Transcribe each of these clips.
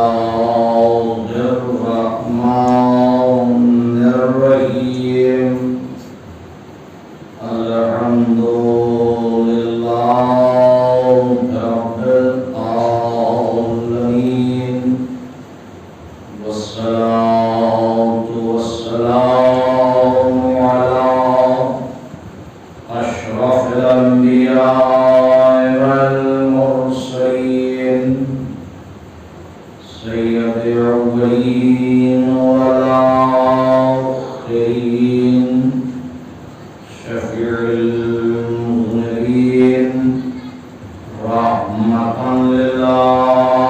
الله الرحمن الرحيم الحمد لله رب العالمين والصلاة والسلام على أشرف الأنبياء والمرسلين سيد الأولين والآخرين شفيع المذنبين رحمة للعالمين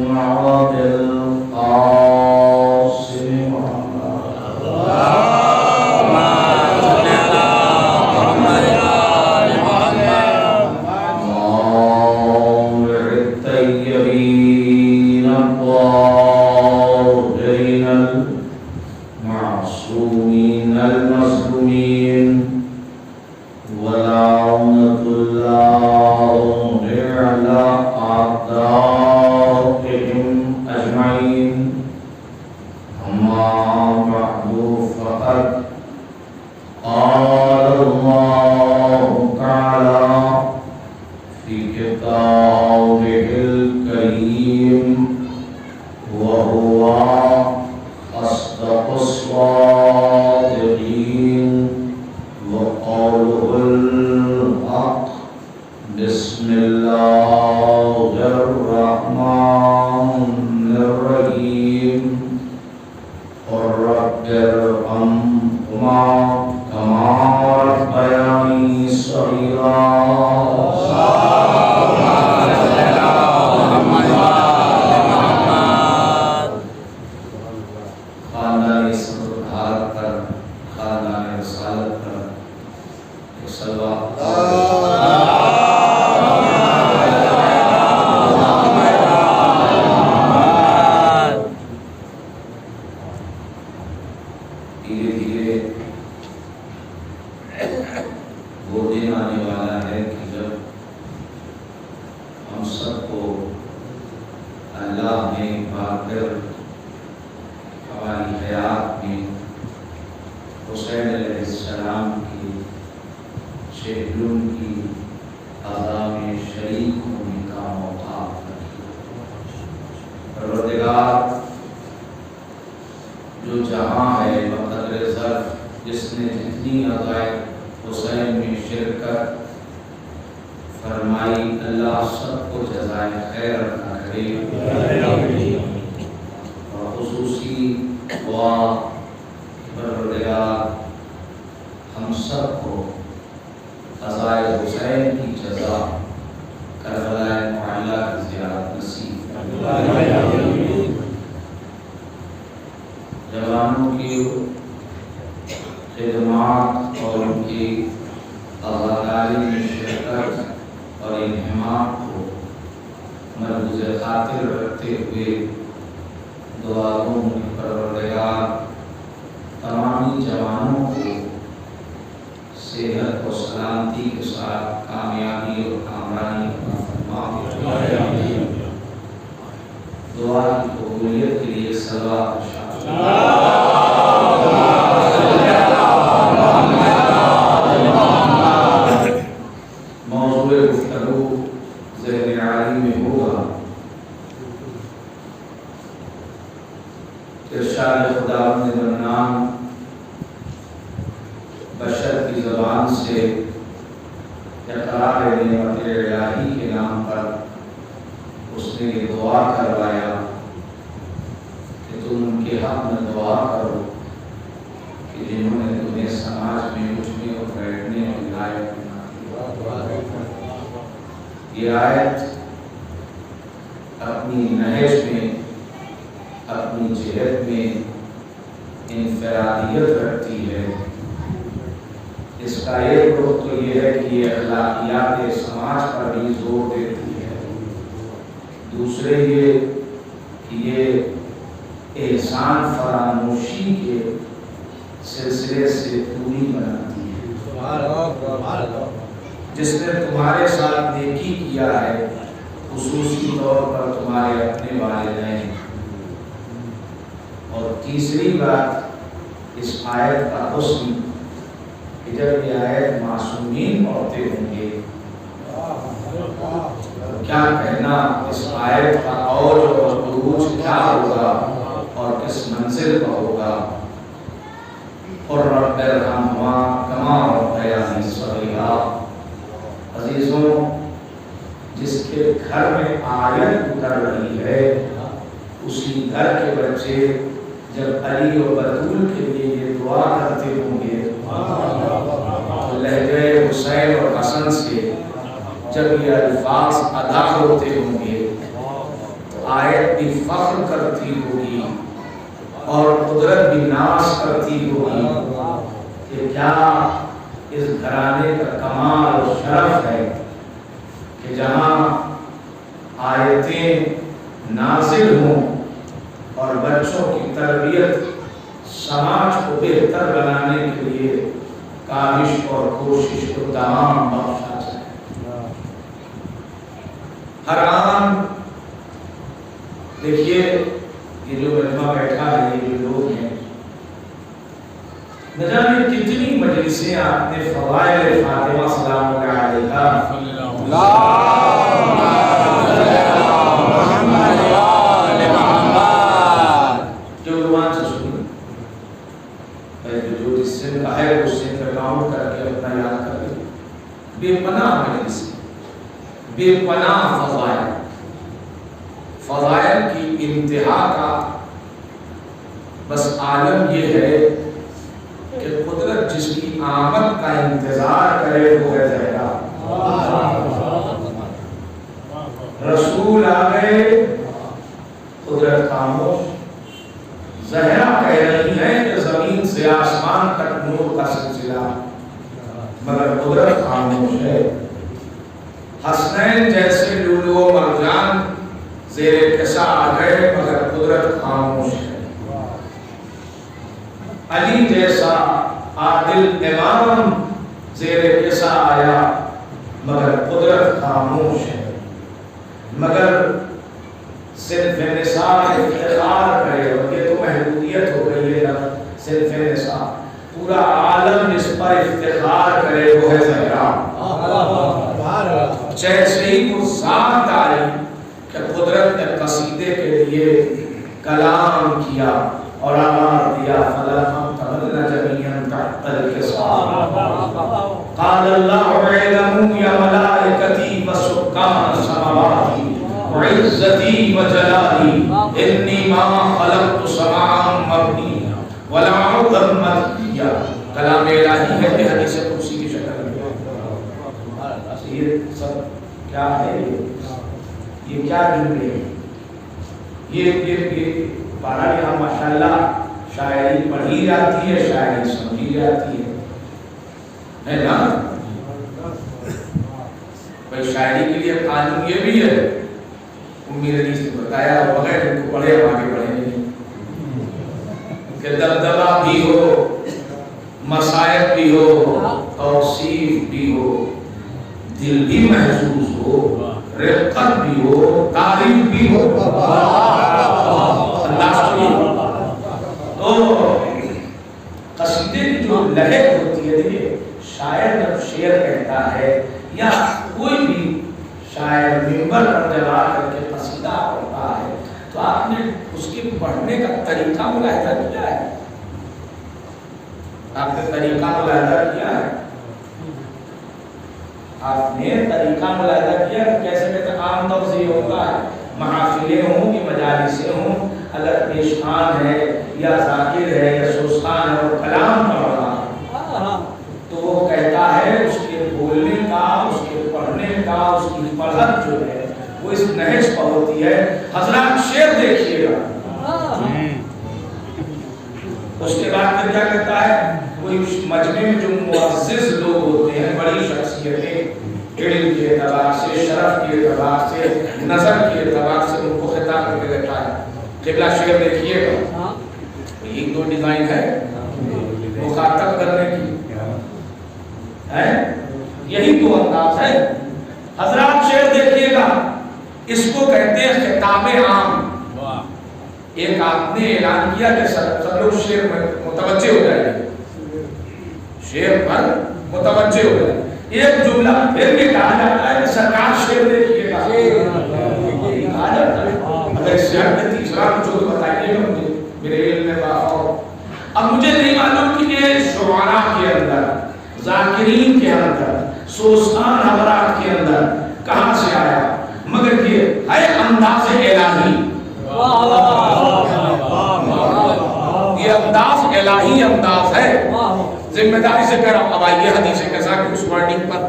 عبد القاسم الطيبين الطاهرين المعصومين المظلومين ولعنة الله على أعدائهم أجمعين أما بعد فقد قال الله تعالى في كتابه الكريم وهو أصدق الصادقين وقوله الحق بسم الله الرحمن الرحيم قل رب ارحمهما كما ربياني صغيرا دھیرے دھیرے وہ دن آنے والا ہے کہ جب ہم سب کو اللہ نے بار کر ہماری حیات میں حسین علیہ السلام کی شہدون کی فضا میں شریک ہونے کا موقع پروردگار جو جہاں ہے بقدر ظرف جس نے جتنی عزائے حسین میں شرکت فرمائی اللہ سب کو جزائے خیر عطا کرے اور خصوصی دعا پروردگار ہم سب کو عزائے حسین کی جزا کربلا معلیٰ کی زیارت نصیب جوانوں کی خدمات اور ان کی عزاداری میں شرکت اور انہمام کو مرکوز خاطر رکھتے ہوئے دعاؤں میں پروردگار تمامی جوانوں کو صحت و سلامتی کے ساتھ کامیابی اور کامرانی عطا فرمائے۔ دعا کی قبولیت کے لیے صلوات موضوع گفتگو ذہن عالی میں ہوگا ارشاد خداوند منان بشر کی زبان سے اقرار نعمت الہی کے نام پر اس نے یہ دعا کروایا کہ تم ان کے حق میں دعا کرو کہ جنہوں نے تمہیں سماج میں اٹھنے اور بیٹھنے اور لائق بنا دیا۔ یہ آیت اپنی نہج میں اپنی جہت میں انفرادیت رکھتی ہے۔ اس کا ایک رخ تو یہ ہے کہ یہ اخلاقیات سماج پر بھی زور دیتی ہے، دوسرے یہ کہ یہ احسان فراموشی کے سلسلے سے دوری بناتی ہے۔ جس نے تمہارے ساتھ نیکی کیا ہے خصوصی طور پر تمہارے اپنے والدین، اور تیسری بات اس آیت کا حسن کہ جب یہ آیت معصومین پڑھتے ہوں گے کیا کہنا اس آیت کا اوج اور عروج کیا ہوگا اور کس منزل پر ہوگا۔ اور رب ارحمہما کما ربیانی صغیرا، عزیزوں جس کے گھر میں آیت اتر رہی ہے اسی گھر کے بچے جب علی و بطول کے لیے یہ دعا کرتے ہوں گے تو لہجہ حسین اور حسن سے جب یہ الفاظ ادا ہوتے ہوں گے تو آیت بھی فخر کرتی ہوگی اور قدرت بھی ناز کرتی ہوگی کہ کیا اس گھرانے کا کمال و شرف ہے کہ جہاں آیتیں نازل ہوں اور بچوں کی تربیت سماج کو بہتر بنانے کے لیے کاوش اور کوشش کو تمام بخشا جائے۔ ہر آن دیکھیے یہ جو مجمع بیٹھا ہے، یہ جو لوگ ہیں، نہ جانے کتنی مجلسیں آپ نے فضائل فاطمہ سلام اللہ علیہا جو زبان سے سنی، جو جس سے کا ہے اس سے ترجمہ کر کے اپنا یاد کر لیں۔ بے پناہ مجلسیں، بے پناہ فضائل، فضائل کی انتہا کا بس عالم یہ ہے کہ قدرت جس کی آمد کا انتظار کرے وہ ہے زہرا۔ رسول آ گئے، قدرت خاموش، زہرا کہہ رہی ہے کہ زمین سے آسمان تک نور کا سلسلہ، مگر قدرت خاموش ہے۔ حسنین جیسے لولو و مرجان زیر کسا آ گئے مگر قدرت خاموش ہے۔ علی جیسا عادل امام زیر کسا آیا مگر قدرت خاموش ہے۔ مگر صرف نساء افتخار کرے، اور یہ تو محدودیت ہو گئی ہے نا، صرف نساء، پورا عالم اس پر افتخار کرے وہ ہے زہرا۔ جیسے ہی وہ ذات آئی کہ قدرت نے قصیدے کے لیے کلام کیا اور آواز دیا، فَلَمَّا تَمَلَّ جَمِيعًا تَحْتَ الْكِسَاءِ قَالَ اللَّهُ اعْلَمُوا يَا مَلَائِكَتِي وَسُكَّانَ السَّمَاوَاتِ وَعِزَّتِي وَجَلَالِي إِنِّي مَا خَلَقْتُ سَمَاعًا مَبْنِيًّا وَلَا عُذًا مَرْئِيًّا۔ کلام الہی ہے کہ حدیث قدسی کی شکل میں۔ یہ سب کیا ہے؟ یہ کیا جملے ہیں؟ یہ بہرحال یہاں ماشاءاللہ شاعری پڑھی جاتی ہے، شاعری سمجھی جاتی ہے نا؟ بھائی شاعری کے لیے قانون یہ بھی ہے، امیر حدیث نے بتایا بغیر ان کو پڑھے ہم آگے بڑھیں نہیں، کہ دبدبہ بھی ہو، مصائب بھی ہو، توصیف بھی ہو، دل بھی محسوس ہو، رفقت بھی ہو، تعریف بھی ہو، اللہ تو قصیدے کی جو لہر ہوتی ہے، دیکھیے شاعر جب شعر کہتا ہے یا کوئی بھی شاعر منبر پر جب آ کر کے قصیدہ پڑھتا ہے تو آپ نے اس کے پڑھنے کا طریقہ ملاحظہ کیا ہے؟ آپ نے طریقہ ملاحظہ کیا ہے؟ آپ نے طریقہ ملاحظہ کیا کہ کیسے کہتے عام طور سے یہ ہوتا ہے، محافلیں ہوں کہ مجالسیں ہوں، اگر پیشخان ہے یا ذاکر ہے یا سوستان ہے اور کلام پڑھ رہا ہے تو وہ کہتا ہے اس کے بولنے کا، اس کے پڑھنے کا، اس کی پڑھت جو ہے وہ اس نہج پر ہوتی ہے۔ حضرات شعر دیکھیے گا، اس کے بعد پھر کیا کہتا ہے؟ کوئی مجمع میں جو معزز لوگ ہوتے ہیں، بڑی شخصیتیں، علم کے اعتبار سے، شرف کے اعتبار سے، نظر کے اعتبار سے ان کو خطاب کر کے دیتا ہے۔ قبلہ شعر دیکھیے گا، ایک دو ڈیزائن ہے مخاطب کرنے کی ہے، یہی تو انداز ہے۔ حضرات شعر دیکھیے گا، اس کو کہتے ہیں خطاب عام. ایک آپ نے اعلان کیا کہ سب لوگ شعر میں متوجہ ہو جائیں گے, شعر پر متوجہ ہو جائیں. ایک جملہ پھر بھی کہا جاتا ہے کہ سرکار شعر دیکھیے گا, کہا جاتا ہے. اگر اس شعر میں تیسرا کچھ تو بتائیے گا مجھے, میرے علم میں باہر. اب مجھے نہیں معلوم کہ یہ شعراء کے اندر, ذاکرین کے اندر, سوسان حضرات کے اندر کہاں سے آیا, مگر یہ ہے انداز الہی. یہ انداز الہی انداز ہے. ذمہ داری سے کہہ رہا ہوں. اب آئیے حدیث کے ساتھ اس ورڈنگ پر.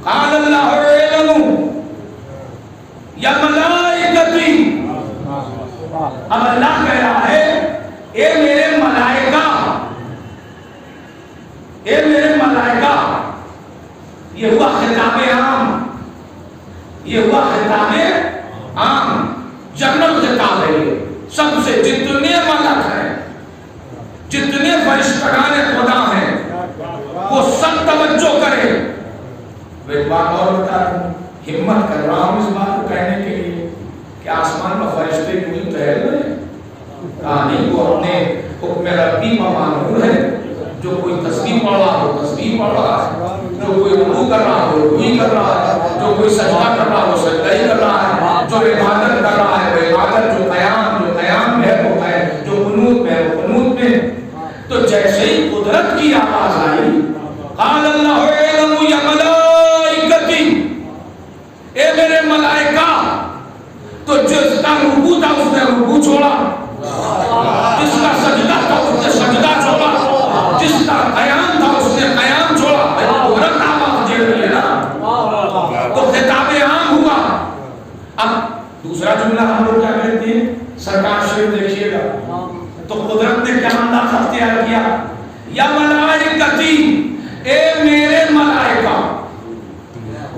قال اللہ اعلموا یا ملائکتی. اب اللہ کہہ رہا ہے اے میرے ملائکہ, اے میرے ملائکہ. یہ ہوا خطاب عام, یہ ہوا خطاب عام, جنرل خطاب ہے. یہ سب سے جتنے ملک ہیں, جتنے فرشتگان خدا ہیں, وہ سب توجہ کریں. میں ایک بات اور بتا رہا ہوں, ہمت کر رہا ہوں اس بات کو کہنے کے لیے کہ آسمان میں فرشتے کوئی ٹہل رہے ہیں. نہیں, وہ اپنے حکم ربی ممانور ہے. جو کوئی تسبیح پڑھ رہا ہو تسبیح پڑھ رہا ہے, جو کوئی رکوع کر رہا ہو رکوع کر رہا ہے, جو کوئی سجدہ کر رہا ہو سجدہ ہی کر رہا ہے, جو عبادت کر رہا ہے وہ عبادت, جو قیام ہے وہ ہے, جو قنوت میں وہ قنوت میں. تو جیسے ہی قدرت کی آواز آئی, قال اللہ اعلموا یا ملائکتی, اے میرے ملائکہ. تو جس کا رکوع تھا اس نے رکوع چھوڑا, جس کا سجدہ تھا اس نے سجدہ چھوڑا, جس کا قیام تھا اس نے قیام چھوڑا. قدرت آواز دے رہی ہے نا, تو خطاب عام ہوا. اب دوسرا جملہ ہم لوگ کیا کہتے ہیں, سرکار شعر دیکھیے گا. تو قدرت نے کیا انداز اختیار کیا, یا ملائکتی, اے میرے ملائکہ,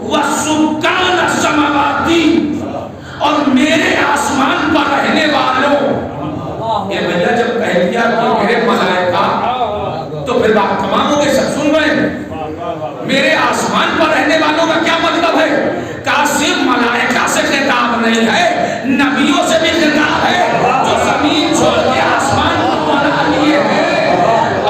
وسکان السماواتی, اور میرے آسمان پر رہنے والوں. یہ بھیا جب کہہ دیا کہ میرے ملائکہ, تو پھر بات تمام ہو گئی, سب سن رہے ہیں. میرے آسمان پر رہنے والوں کا کیا مطلب ہے, کہ صرف ملائکہ سے خطاب نہیں ہے, نبیوں سے بھی خطاب ہے, جو زمین چھوڑ کے آسمان کو بنا لیے ہیں.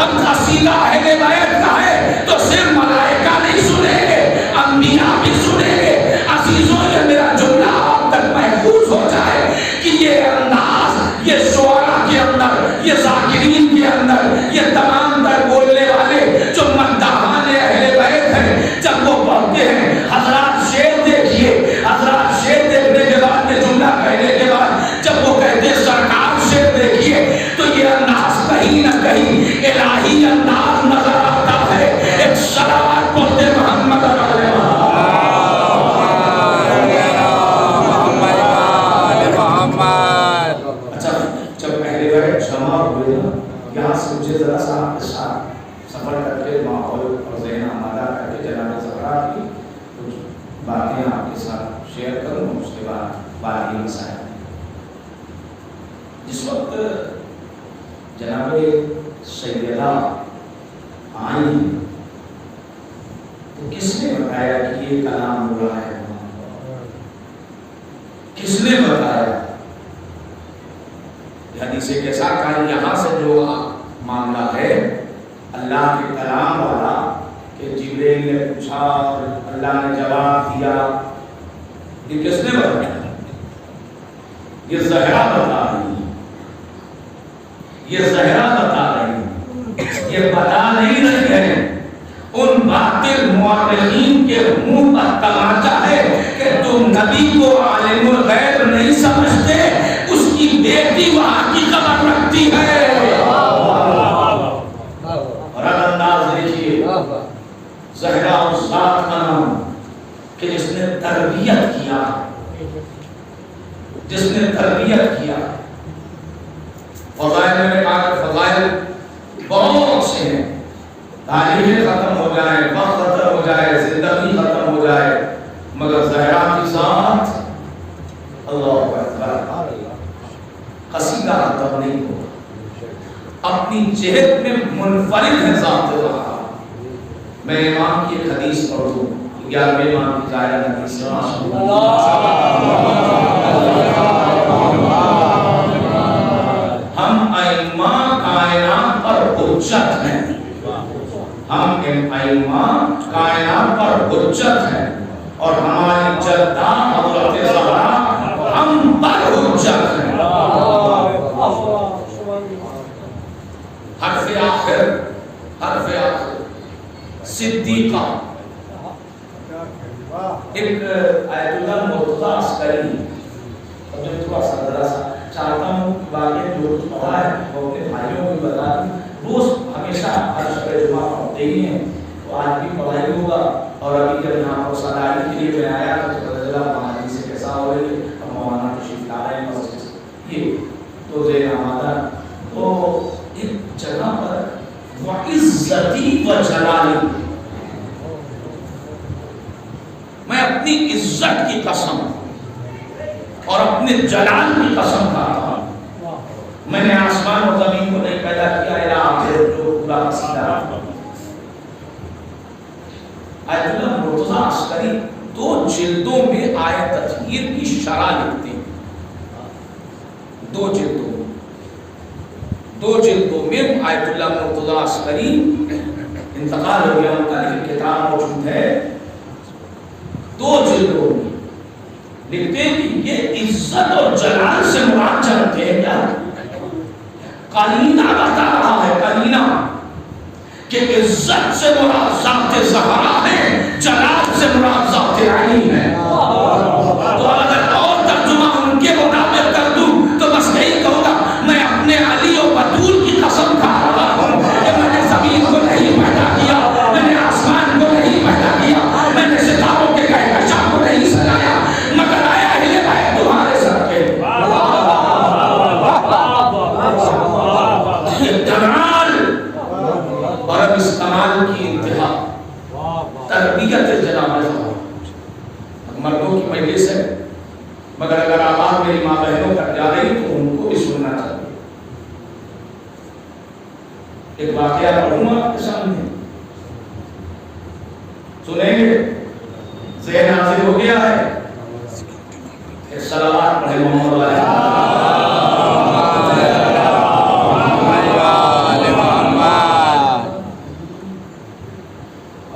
اب قصیدہ اہل بیت کا ہے تو صرف ملائکہ نہیں سنیں گے, انبیاء بھی سنیں گے. عزیزوں, یہ میرا جملہ آپ تک محفوظ ہو جائے کہ یہ انداز, یہ شعراء کے اندر, یہ ذاکرین کے اندر, یہ تمام در بولنے والے جو مداحان اہل بیت ہیں, جب وہ پڑھتے ہیں, حضرات شعر دیکھیے, حضرات شعر دیکھنے کے بعد, یہ جملہ کہنے کے بعد جب وہ کہتے ہیں سرکار شعر دیکھیے, تو یہ انداز کہیں نہ کہیں الہی انداز نظر آتا ہے. ایک صلوات پڑھتے محمد علیہ محمد. اچھا, جب اہل بیت جمع ہوئے نا, یہاں سے مجھے ذرا سا آپ کے ساتھ سفر کر کے ماحول اور ذہن آمادہ کر کے جناب زہرا کی کچھ باتیں آپ کے ساتھ شیئر کروں, اس کے بعد باقی مسائل. جس وقت جناب سیدہ آئی تو کس نے بتایا کہ یہ کلام ہو رہا ہے, کس نے بتایا؟ حدیث کے ساتھ کہا یہاں سے جو معاملہ ہے اللہ کے کلام والا کہ جبریل نے پوچھا اور اللہ نے جواب دیا, یہ کس نے بتایا؟ یہ زہرا بتا رہی ہے, یہ زہرا بتا رہی ہے, یہ بتا نہیں رہی ہے. ان باطل مورخین کے منہ پر تماچا ہے کہ تم نبی کو عالم الغیب نہیں سمجھتے, اس کی بیٹی وہاں کی خبر رکھتی ہے. اور انداز دیکھیے, زہرا اس ذات کا نام کہ جس نے تربیت کیا, جس نے تربیت کیا. فضائل میں نے کہا کہ فضائل بہت سے ہیں, تاریخیں ختم ہو جائیں, وقت ختم ہو جائے, زندگی ختم ہو جائے, مگر زہرا کی ذات اللہ اکبر قصیدہ ختم نہیں ہوگا. اپنی جہت میں منفرد ہے ذات زہرا. میں امام کی ایک حدیث پڑھ دوں, 11ویں امام کی جائے حدیث ہے. حجت ہے اور ہماری جدہ حضرت زہرا ہم پر حجت ہے. حرف آخر صدیقہ. ایک آیت اللہ مرتضیٰ عسکری، اب میں تھوڑا سا ذرا سا چاہتا ہوں کہ واقعی جو کچھ پڑھا ہے وہ اپنے بھائیوں کو بھی بتا دوں. روز ہمیشہ ہر شب جمعہ پڑھتے ہی ہیں، تو آج بھی پڑھائی ہوگا. اور ابھی جب یہاں پر صدائی کے لیے میں آیا تو پتہ چلا مولانا سے کیسا ہو رہی ہے. اب مولانا تشریف لا رہے ہیں مسجد سے، یہ تو زیر آمادہ. تو ایک جگہ پر وعزتی و جلالی، میں اپنی عزت کی قسم اور اپنے جلال کی قسم کھاتا ہوں، میں نے آسمان و زمین کو نہیں پیدا کیا الہ آخر جو پورا قصیدہ. آیت اللہ مرتضیٰ عسکری 2 جلدوں میں آیت تطہیر کی شرح لکھتے ہیں. 2 جلدوں میں آیت اللہ مرتضیٰ عسکری، انتقال ہو گیا ان کا لیکن کتاب موجود ہے. 2 جلدوں میں لکھتے ہیں کہ یہ عزت اور جلال سے مراد جانتے ہیں کیا؟ قرینہ بتا رہا ہے، قرینہ کہ عزت سے مراد ذات زہرا ہے، جلال سے مراد ذات علی ہے. تو اگر اور ترجمہ ان کے مطابق کر دوں تو بس یہی کہوں گا میں اپنے علی و بطول کی قسم کھا رہا ہوں کہ میں نے زمین کو نہیں پیدا کیا، میں نے آسمان کو نہیں پیدا کیا، میں نے ستاروں کے کہکشاں کو نہیں سجایا، مگر آیا ہی ہے تمہارے سر پہ. یہ جلال اور اب اس کمال کی انتہا تربیت جناب زہرا. مردوں کی مجلس ہے مگر اگر آواز میری ماں بہنوں کا جا رہی تو ان کو بھی سننا چاہیے. ایک واقعہ پڑھوں آپ کے سامنے، سنیں گے؟ ذہن حاضر ہو گیا ہے؟ ایک صلوات پڑھے محمد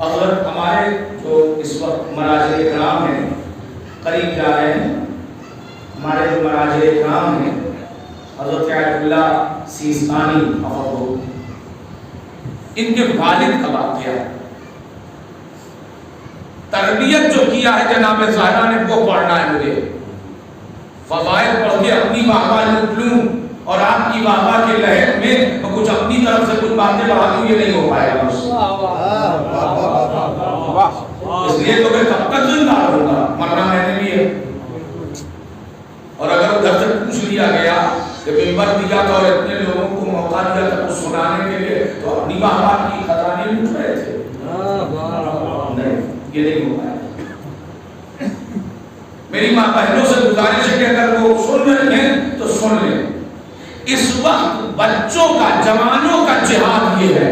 حضرت ہمارے جو اس وقت مراجع اکرام ہیں قریب جا رہے ہیں. ہمارے جو مراجع اکرام ہیں حضرت آیت اللہ سیستانی افضل، ان کے والد کا واقعہ ہے. تربیت جو کیا ہے جناب زہرا نے وہ پڑھنا ہے مجھے. فضائل پڑھ کے اپنی واہ لوٹ لوں اور آپ کی واہ کے لہر میں کچھ اپنی طرف سے کچھ باتیں بڑھا دوں، یہ نہیں ہو پائے گا. اس لیے تو میں کب تک زندہ رہوں گا، مرنا میں نے بھی ہے. اور اگر ادھر سے پوچھ لیا گیا کہ ممبر دیا تھا اور اتنے لوگوں کو موقع دیا تھا کچھ سنانے کے لیے تو اپنی واہ کی خزانے لوٹ رہے تھے. نہیں، یہ نہیں ہو پایا. میری ماں بہنوں سے گزارش ہے کہ اگر وہ سن رہے ہیں تو سن لیں. اس وقت بچوں کا، جوانوں کا جہاد یہ ہے.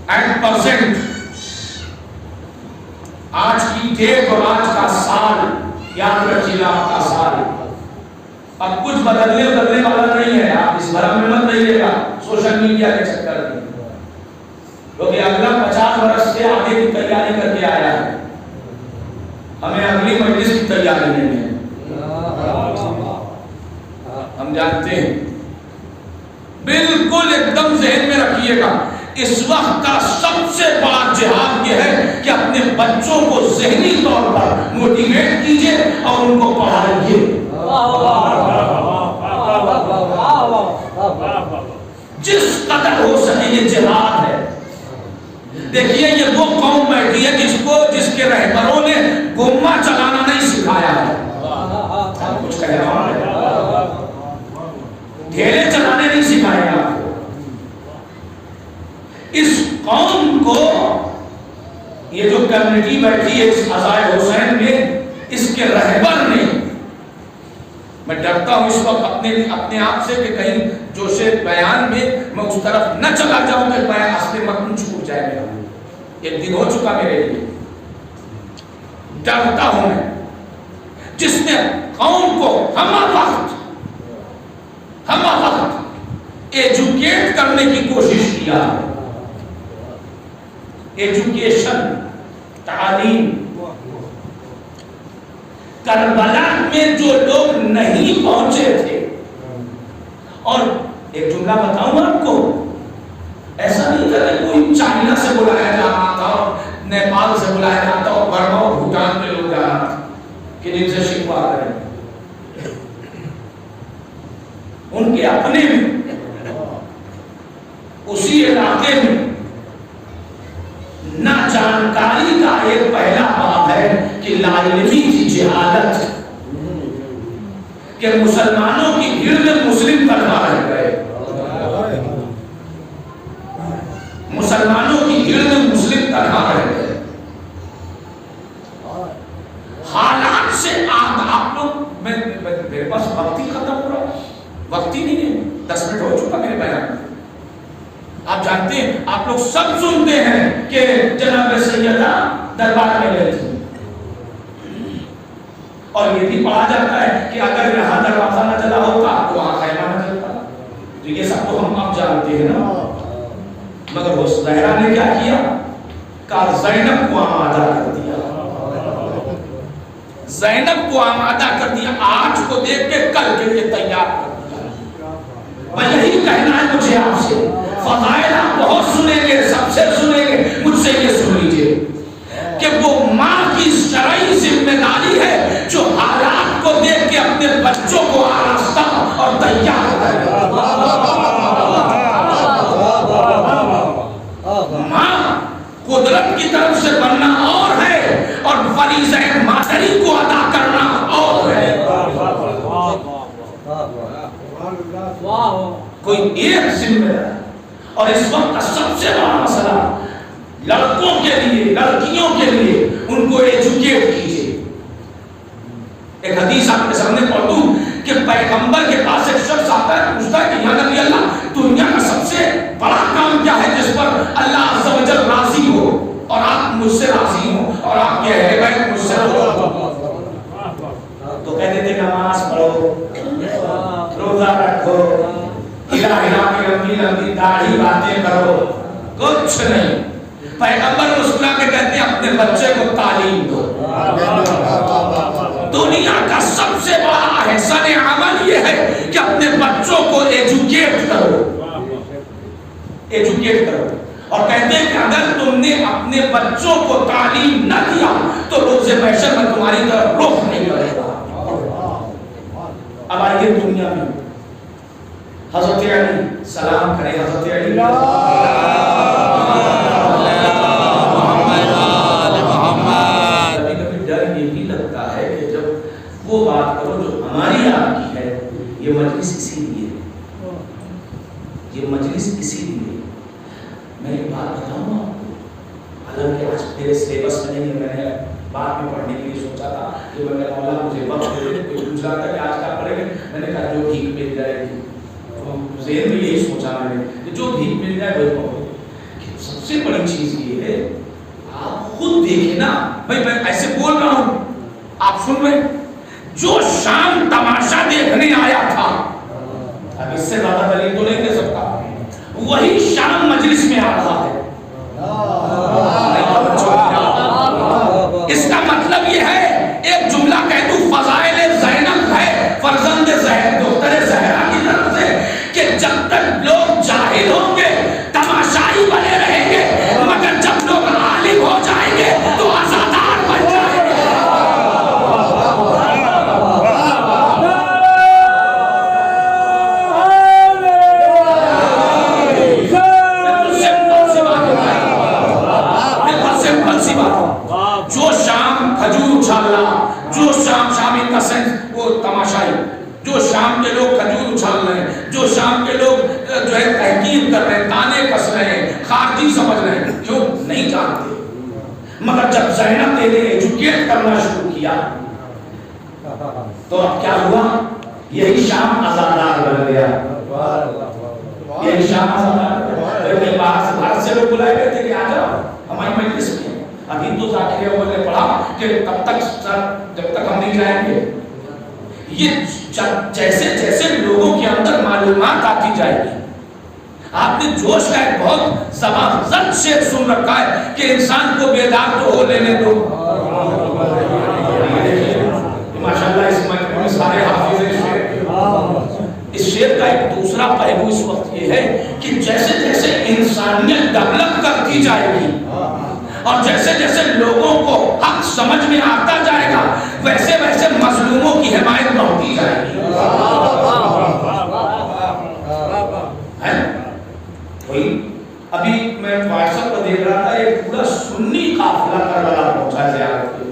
ایٹ پرسنٹ آج کی ڈیٹ اور آج کا سال یاد رکھیے آپ کا سال. اب کچھ بدلنے والا نہیں ہے. آپ اس بھرم میں مت رہیے گا سوشل میڈیا کے چکر میں، کیونکہ اگلا 50 برس سے آگے کی تیاری کر کے آیا ہے. ہمیں اگلی مجلس کی تیاری نہیں ہے، ہم جانتے ہیں. بالکل ایک دم ذہن میں رکھیے گا اس وقت کا سب سے بڑا جہاد یہ ہے کہ اپنے بچوں کو ذہنی طور پر موٹیویٹ کیجئے اور ان کو پڑھائیے. جس قدر ہو سکے یہ جہاد ہے. دیکھیے یہ وہ قوم بیٹھی ہے جس کے رہبروں نے گمہ چلانا نہیں سکھایا ہے. کچھ کہہ رہا ہوں، ڈھیلے چلانے نہیں سکھائے آپ کو. اس قوم کو یہ جو کمیونٹی بیٹھی ہے اس عزائے حسین میں، اس کے رہبر نے، میں ڈرتا ہوں اس وقت اپنے آپ سے کہ کہیں جوش بیان میں اس طرف نہ چلا جاؤں کہ بیان اصل متن چھوٹ جائے میرا. ایک دن ہو چکا میرے لیے، ڈرتا ہوں میں. جس نے قوم کو ہمہ وقت ایجوکیٹ کرنے کی کوشش کیا ہے. ایجوکیشن تعلیم. کربلا میں جو لوگ نہیں پہنچے تھے, اور ایک جملہ بتاؤں آپ کو, ایسا نہیں تھا کہ کوئی چائنا سے بلایا جا رہا تھا اور نیپال سے بلایا جا رہا تھا اور برما اور بھوٹان کے لوگ جا رہا تھا کہ جن سے شکوا کریں. ان کے اپنے میں اسی علاقے میں نہ جانکاری کا ایک پہلا باب ہے کہ لا علمی کی جہالت, کہ مسلمانوں کی بھیڑ میں مسلم تنہا رہ گئے, مسلمانوں کی بھیڑ میں مسلم تنہا رہ گئے. حالات سے آپ لوگ, میرے پاس وقت ہی ختم ہو رہا ہے, وقت ہی نہیں ہے, 10 منٹ ہو چکا میرے بیان میں. آپ جانتے ہیں, آپ لوگ سب سنتے ہیں کہ جناب سیدہ دربار میں گئے تھے, اور یہ بھی پڑھا جاتا ہے کہ اگر یہاں دروازہ نہ چلا ہوتا تو وہاں خیمہ نہ چلتا. تو یہ سب تو ہم آپ جانتے ہیں نا. مگر وہ زہرا نے کیا کیا, کہا زینب کو آمادہ کر دیا, زینب کو آمادہ کر دیا, آج کو دیکھ کے کل کے لیے تیار کر دیا. میں یہی کہنا ہے مجھے آپ سے, فضائل آپ بہت سنیں گے, سب سے سنیں گے, مجھ سے یہ سن لیجئے کہ وہ ماں کی شرعی ذمہ داری ہے جو حالات کو دیکھ کے اپنے بچوں کو آراستہ اور تیار کرے. ماں قدرت کی طرف سے بننا اور ہے, اور فریضہ مادری کو ادا کرنا اور ہے. کوئی ایک ذمہ ہے. اور اس وقت کا سب سے بڑا مسئلہ لڑکوں کے لیے, لڑکیوں کے لیے, ان کو ایجوکیٹ کیجئے. ایک حدیث آپ کے سامنے پڑھ دوں کہ پیغمبر کے پاس ایک شخص آتا ہے, پوچھتا ہے کہ یا نبی اللہ, دنیا کا سب سے بڑا کام کیا ہے جس پر اللہ عز و جل راضی ہو اور آپ مجھ سے راضی ہو اور آپ کے اہل بیت مجھ سے راضی ہو؟ تو کہتے تھے نماز پڑھو, روزہ رکھو, ہلا ہلا کے لمبی لمبی داڑھی باتیں کرو, کچھ نہیں. پیغمبر مسکرا کے کہتے ہیں اپنے بچے کو تعلیم دو. دنیا کا سب سے بڑا احسان عمل یہ ہے کہ اپنے بچوں کو ایجوکیٹ کرو, ایجوکیٹ کرو. اور کہتے ہیں کہ اگر تم نے اپنے بچوں کو تعلیم نہ دیا تو روز محشر میں تمہاری طرف رخ نہیں کرے گا. اب آئیے دنیا میں حضرت علی, سلام کریں حضرت علی. وہ بات کرو جو ہماری آپ کی ہے. یہ مجلس اسی لیے, یہ مجلس اسی لیے. میں ایک بات بتاؤں آپ کو, حالانکہ آج میرے سلیبس میں نہیں ہے, میں نے بعد میں پڑھنے کے لیے سوچا تھا کہ میں نے مولا مجھے وقت دے دے, کوئی پوچھ رہا تھا کہ آج کیا پڑھیں گے, میں نے کہا جو بھیک مل جائے گی. ذہن میں یہی سوچا میں نے کہ جو بھیک مل جائے وہی پڑھو. سب سے بڑی چیز یہ ہے, آپ خود دیکھیں نا بھائی, میں ایسے بول رہا ہوں آپ سن رہے, جو شام تماشا دیکھنے آیا تھا, اب اس سے زیادہ دلیل تو نہیں دے سکتا, وہی شام مجلس میں آ رہا ہے. اس کا مطلب یہ ہے, ایک جملہ کہہ دوں, فضائل زینب ہے فرزند دختر زہرا کی طرف سے, کہ جب تک لوگ جاہل ہوں گے تماشائی بنے رہیں گے, مگر جب لوگ عالم ہو جائیں گے تو آزادار بن جائیں گے. جو شام کھجور اچھالنا, جو شام شامی کا سینس وہ تماشائی, جو شام کے لوگ کھجور اچھال رہے ہیں, جو شام کے لوگ جو ہے تحقیق کر رہے ہیں, تانے کس رہے ہیں, خارجی سمجھ رہے ہیں, کیوں نہیں جانتے. مگر جب زینب نے ایجوکیٹ کرنا شروع کیا تو اب کیا ہوا, یہی شام آزادار بن گیا. یہی شام آزادار بن گیا. باہر سے لوگ بلائے گئے تھے کہ آ جاؤ ہماری مجلس میں. ابھی تو ذاکر اول نے پڑھا کہ تب تک جب تک ہم نہیں جائیں گے. یہ جیسے جیسے لوگوں کے اندر معلومات آتی جائے گی, آپ نے جوش کا ایک بہت زبردست شعر سن رکھا ہے کہ انسان کو بیدار تو ہو لینے دو. ماشاءاللہ اس مجمع میں سارے حافظ ہیں شعر. اس شعر کا ایک دوسرا پہلو اس وقت یہ ہے کہ جیسے جیسے انسانیت ڈیولپ کرتی جائے گی اور جیسے جیسے لوگوں کو حق سمجھ میں آتا جائے گا ویسے ویسے مظلوموں کی حمایت بڑھتی جائے گی. ابھی میں واٹس ایپ پر دیکھ رہا تھا ایک پورا سنی قافلہ کربلا پہنچا زیارت کے.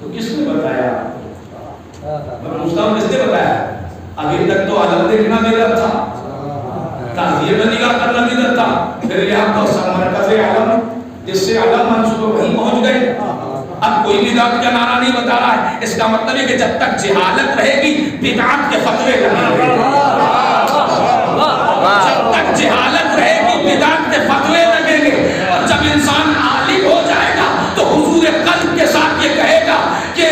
تو کس نے بتایا؟ میں پوچھتا ہوں کس نے بتایا؟ ابھی تک تو علم دیکھنا بھی ادھر تھا, تعزیے میں نگاہ کرنا بھی ادھر تھا, پھر یہاں پر مرکز علم جس سے علم منصوبہ وہیں پہنچ گئے. اب کوئی بدعت کا نعرہ نہیں بتا رہا ہے. اس کا مطلب ہے کہ جب تک جہالت رہے گی بدعت کے فتوے لگیں گے. جب تک جہالت رہے گی بدعت کے فتوے لگیں گے. اور جب انسان عالم ہو جائے گا تو حضور قلب کے ساتھ یہ کہے گا کہ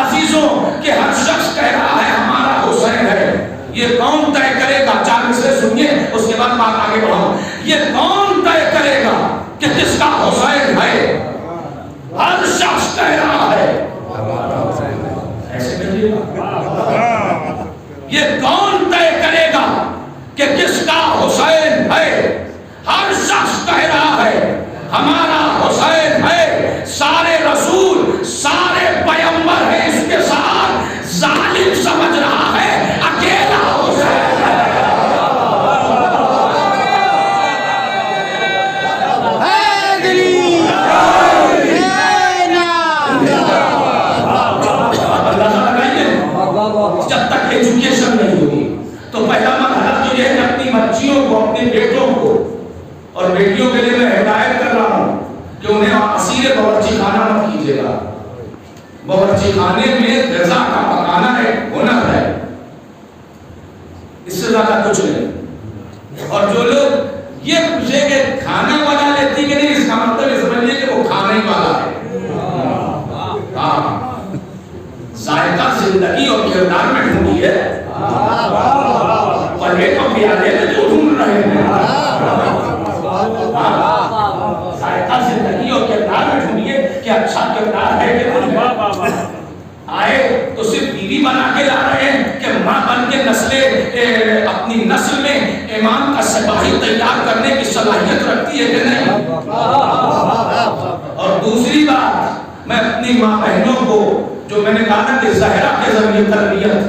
عزیزوں کہ ہر شخص کہہ رہا ہے ہمارا حسین ہے. یہ کون طے کرے گا؟ 4 مصرے سنیے اس کے بعد بات آگے بڑھاؤں. یہ کون طے کرے گا کہ کس کا حسین ہے؟ ہر شخص کہہ رہا ہے ایسے کہیے گا. یہ کون طے کرے گا کہ کس کا حسین ہے؟ ہر شخص کہہ رہا ہے ہمارا حسین ہے. سارے رسول سارے پیغمبر ہیں اس کے ساتھ, ظالم سمجھ رہا ہے اکیلا حسین ہے. جب تک ایجوکیشن نہیں ہوگی تو پہلا مرحلہ تو یہ ہے کہ اپنی بچیوں کو اپنے بیٹوں کو اور بیٹیوں کے لیے میں ہدایت کر رہا ہوں کہ انہیں اسیر باورچی خانہ مت کیجیے گا. باورچی خانے میں غذا کا پکانا ہے ہنر ہے, اس سے زیادہ کچھ نہیں. اور جو لوگ یہ پوچھے کہ کھانا بنا لیتی کہ نہیں, اس کا مطلب یہ سمجھیے کہ وہ کھانے والا ہے. ذائقہ زندگی اور کردار میں ڈھونڈی ہے. پڑھے تو پیادے میں جو ڈھونڈ رہے ہیں ذائقہ زندگی اور کردار میں ڈھونڈیے کہ اچھا کردار ہے کہ نہیں. آئے تو صرف بیوی بنا کے لا رہے ہیں کہ ماں بن کے نسلیں اپنی نسل میں امام کا سپاہی تیار کرنے کی صلاحیت رکھتی ہے کہ نہیں. اور دوسری بات میں اپنی ماں بہنوں کو جو میں نے کہا نا کہ زہرا کے ذریعے تربیت,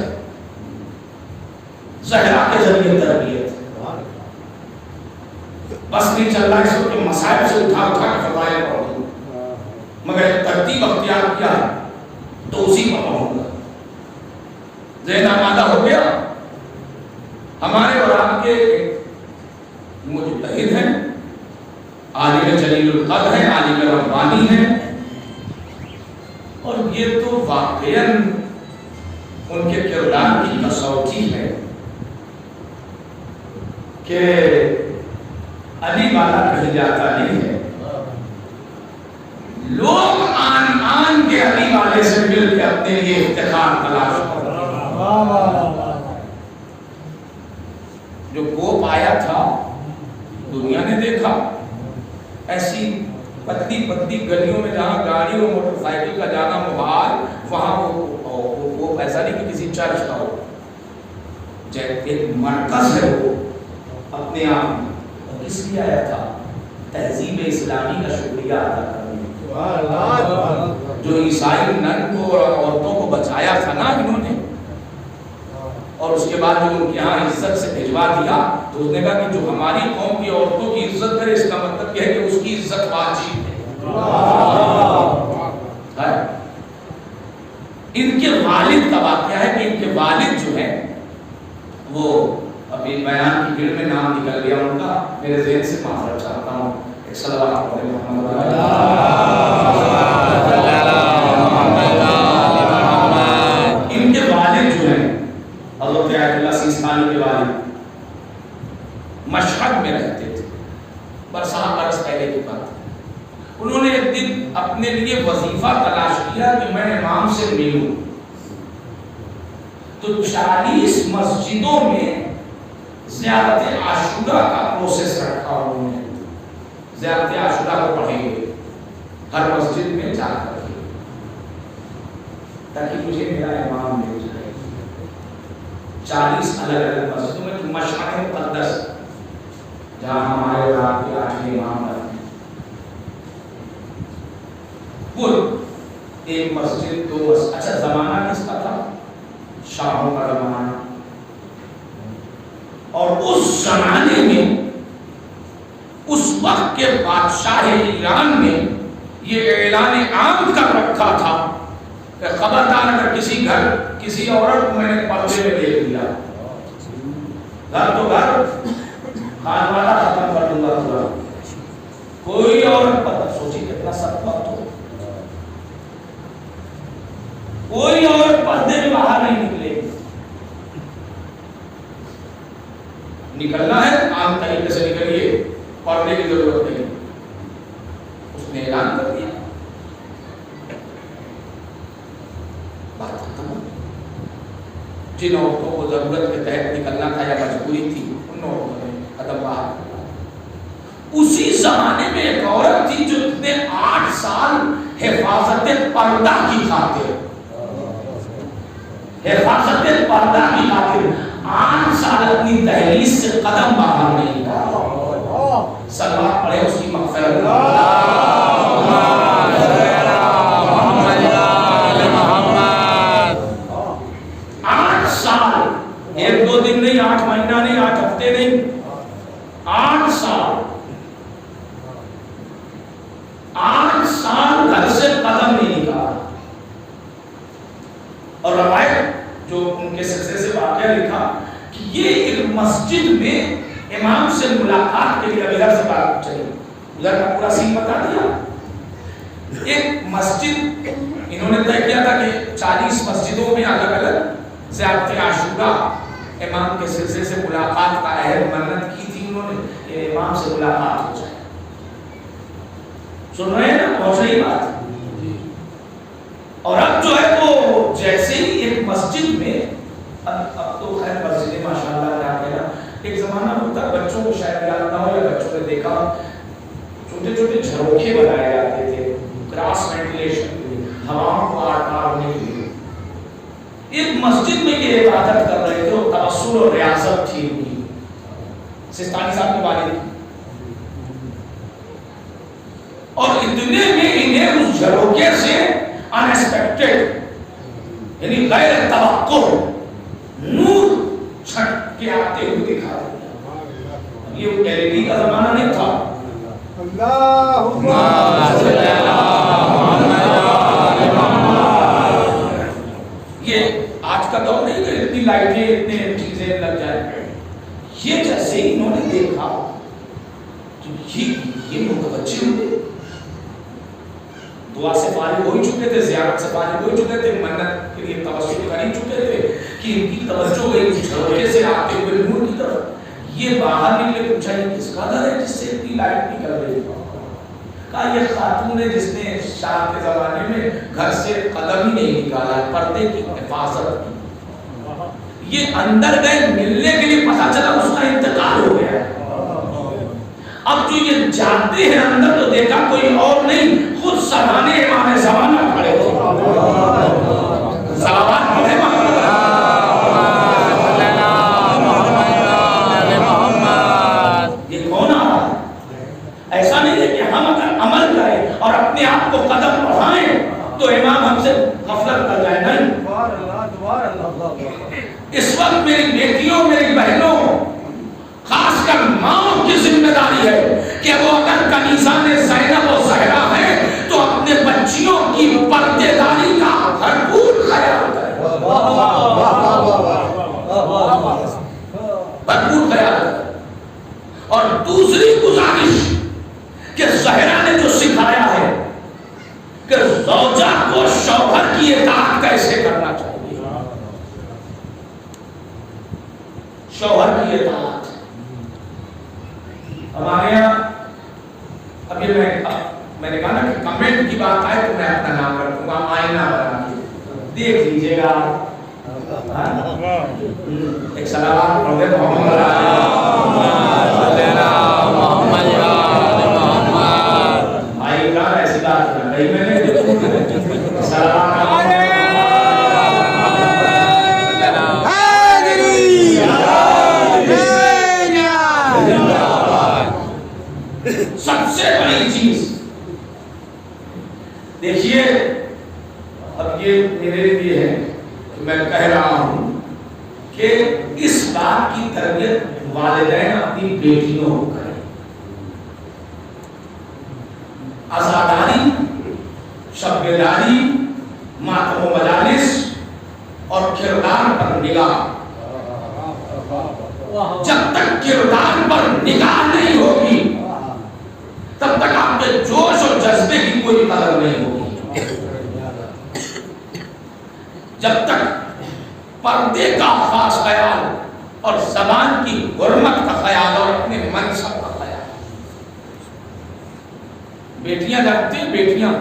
زہرا کے ذریعے تربیت بس نہیں چل رہا. اس وقت مسائل سے اٹھا کے فضائل پڑھوں مگر ترتیب اختیار کیا تو اسی پر پڑھوں گا. ذہن آمادہ ہو گیا. ہمارے اور آپ کے مجتہد ہیں, عالم جلیل القدر ہیں, عالم ربانی ہیں, اور یہ تو واقعاً ان کے کردار کی کسوٹی ہے کہ علی والا کہیں جاتا نہیں ہے. لوگ آن کے علی والے سے مل کے اپنے لیے افتخار تلاش کر رہے ہیں. جو کوپ آیا تھا دنیا نے دیکھا, ایسی پتلی پتلی گلیوں میں جہاں گاڑی اور موٹر سائیکل کا جانا محال, وہاں وہ ایسا نہیں کہ کسی چرچ کا ہو, ایک مرکز ہے وہ اپنے آپ میں. اور کس لیے آیا تھا؟ تہذیب اسلامی کا شکریہ ادا کرنے. جو عیسائی نن کو اور عورتوں کو بچایا تھا نا انہوں نے, اور اس کے بعد جو ان کے یہاں عزت سے بھجوا دیا تو اس نے کہا کہ جو ہماری قوم کی عورتوں کی عزت کرے اس کا مطلب یہ ہے کہ اس کی عزت واجب ہے. ان کے والد کا واقعہ ہے کہ ان کے والد جو ہیں وہ ابھی بیان کی بھیڑ میں نام نکل گیا ان کا, میرے ذہن سے معذرت چاہتا ہوں. ایک صلوات پڑھیں محمد. ان کے والد جو ہیں حضرت آیت اللہ سیستانی کے والد مشہد میں رہتے تھے, برسہ برس پہلے کی بات. انہوں نے ایک دن اپنے لیے وظیفہ تلاش کیا کہ میں امام سے ملوں, تو 40 مسجدوں میں زیارت عاشورہ کا پروسیس رکھا انہوں نے. زیارت عاشورہ کو پڑھیں گے ہر مسجد میں جا کر کے تاکہ مجھے میرا امام مل جائے. 40 الگ الگ مسجدوں میں مشعر مقدس جہاں ہمارے رات کے 8 امام رہتے ہیں وہ ایک مسجد 2 مسجد. اچھا زمانہ کس کا تھا؟ شاہوں کا زمانہ. اور اس زمانے میں اس وقت کے بادشاہ ایران نے یہ اعلان عام کر رکھا تھا کہ خبردار اگر کسی گھر کسی عورت کو میں نے پردے میں دیکھ لیا گھر تو گھر خانوادہ ختم کر دوں گا پورا. کوئی عورت پتہ سوچی کتنا سخت وقت ہو. کوئی عورت پردے میں باہر نہیں نکلے. نکلنا ہے عام طریقے سے نکلیے, پڑھنے کی ضرورت نہیں. اس نے اعلان کر دیا, بات ختم. جن عورتوں کو ضرورت کے تحت نکلنا تھا یا مجبوری تھی ان عورتوں نے قدم باہر. اسی زمانے میں ایک عورت تھی جو نے 8 سال حفاظت پردہ کی خاطر حفاظت پردہ کی خاطر 8 سال اپنی دہلیز سے قدم باہر نہیں نکالا. صلوات پڑھے اس کی مغفرت. 8 سال, 1-2 دن نہیں, 8 مہینہ نہیں, 8 ہفتے نہیں, 8 سال. 8 سال گھر سے قدم نہیں نکالا. اور روایت جو ان کے سلسلے سے واقعہ لکھا کہ یہ ایک مسجد میں امام سے ملاقات کے لیے ادھر سے بات چلی. ادھر کا پورا سین بتا دیا. ایک مسجد انہوں نے طے کیا تھا کہ 40 مسجدوں میں الگ الگ زیارت عاشورہ امام کے سلسلے سے ملاقات کا عہد منت کی تھی انہوں نے کہ امام سے ملاقات ہو جائے. سن رہے ہیں نا, بہت صحیح بات. اور اب جو ہے وہ جیسے ہی ایک مسجد میں, اب تو خیر مسجد ماشاءاللہ کیا کہنا, ایک زمانہ ہوتا بچوں کو شاید یاد نہ ہو یا بچوں نے دیکھا چھوٹے چھوٹے جھروکے بنائے جاتے تھے کراس وینٹیلیشن کے لیے, ہواؤں کو آر پار ہونے کے لیے. ایک مسجد میں یہ عبادت کر رہے تھے اور توسل اور ریاضت تھی ان کی. سستانی صاحب کے والد کی. اور اتنے میں انہیں اس جھروکے سے انیکسپیکٹڈ یعنی غیر توقع نور چھٹ کے آتے ہوئے دکھا دیا. یہ LED کا زمانہ نہیں تھا. اللہم صلی یہ آج کا دور نہیں ہے اتنی لائٹیں اتنے چیزیں لگ جائیں. یہ جیسے انہوں نے دیکھا تو یہ متوجہ ہوئے. دعا سے فارغ ہو ہی چکے تھے, زیارت سے فارغ ہو ہی چکے تھے, منت کے لیے توسل کر ہی چکے تھے کہ ان کی توجہ گئی جھروکے سے آتے ہوئے نور کی طرف. یہ باہر نکلے, پوچھا یہ کس کا گھر ہے جس سے اتنی لائٹ نکل رہی ہے؟ کہا یہ خاتون ہے جس نے شاہ کے زمانے میں گھر سے قدم ہی نہیں نکالا, پردے کی حفاظت کی. یہ اندر گئے, ملنے کے لیے پتہ چلا اس کا انتقال ہو گیا. اب جو یہ جانتے ہیں اندر تو دیکھا کوئی اور نہیں, خود سرحانے امام زمانہ کھڑے تھے. صلوات پڑھے یہ کون آ رہا ہے؟ ایسا نہیں ہے کہ ہم اگر عمل کریں اور اپنے آپ کو قدم بڑھائیں تو امام ہم سے غفلت کر جائے. نہیں, اس وقت میری بیٹیوں میری بہنوں خاص کر ماں کی ذمہ داری ہے کہ وہ اگر کنیزان زینب و زہرا ہیں تو اپنے بچیوں کی پردے داری کا بھرپور خیال کریں. بھرپور خیال کریں. اور دوسری گزارش کہ زہرا نے جو سکھایا ہے کہ زوجہ کو شوہر کی اطاعت کیسے کرنا چاہیے. شوہر کی اطاعت ہمارے یہاں اب یہ میں نے کہا نا کہ کمنٹ کی بات آئے تو میں اپنا نام رکھوں گا, آئینہ بنا کے دیکھ لیجیے گا. ایک سلام پڑھ دے محمد بھائی عمران ایسی بات کر رہی میں نے سلام سب سے بڑی چیز دیکھیے. اب یہ میرے لیے ہے کہ میں کہہ رہا ہوں کہ اس بات کی تربیت والدین اپنی بیٹیوں کو کریں. عزاداری، شب بیداری، ماتم و مجالس اور کردار پر نگاہ. جب تک کردار پر نگاہ نہیں ہوگی تب تک آپ کے جوش اور جذبے کی کوئی قدر نہیں ہوگی. جب تک پردے کا خاص خیال اور زبان کی حرمت کا خیال اور اپنے منصب کا خیال. بیٹیاں جانتے ہیں، بیٹیاں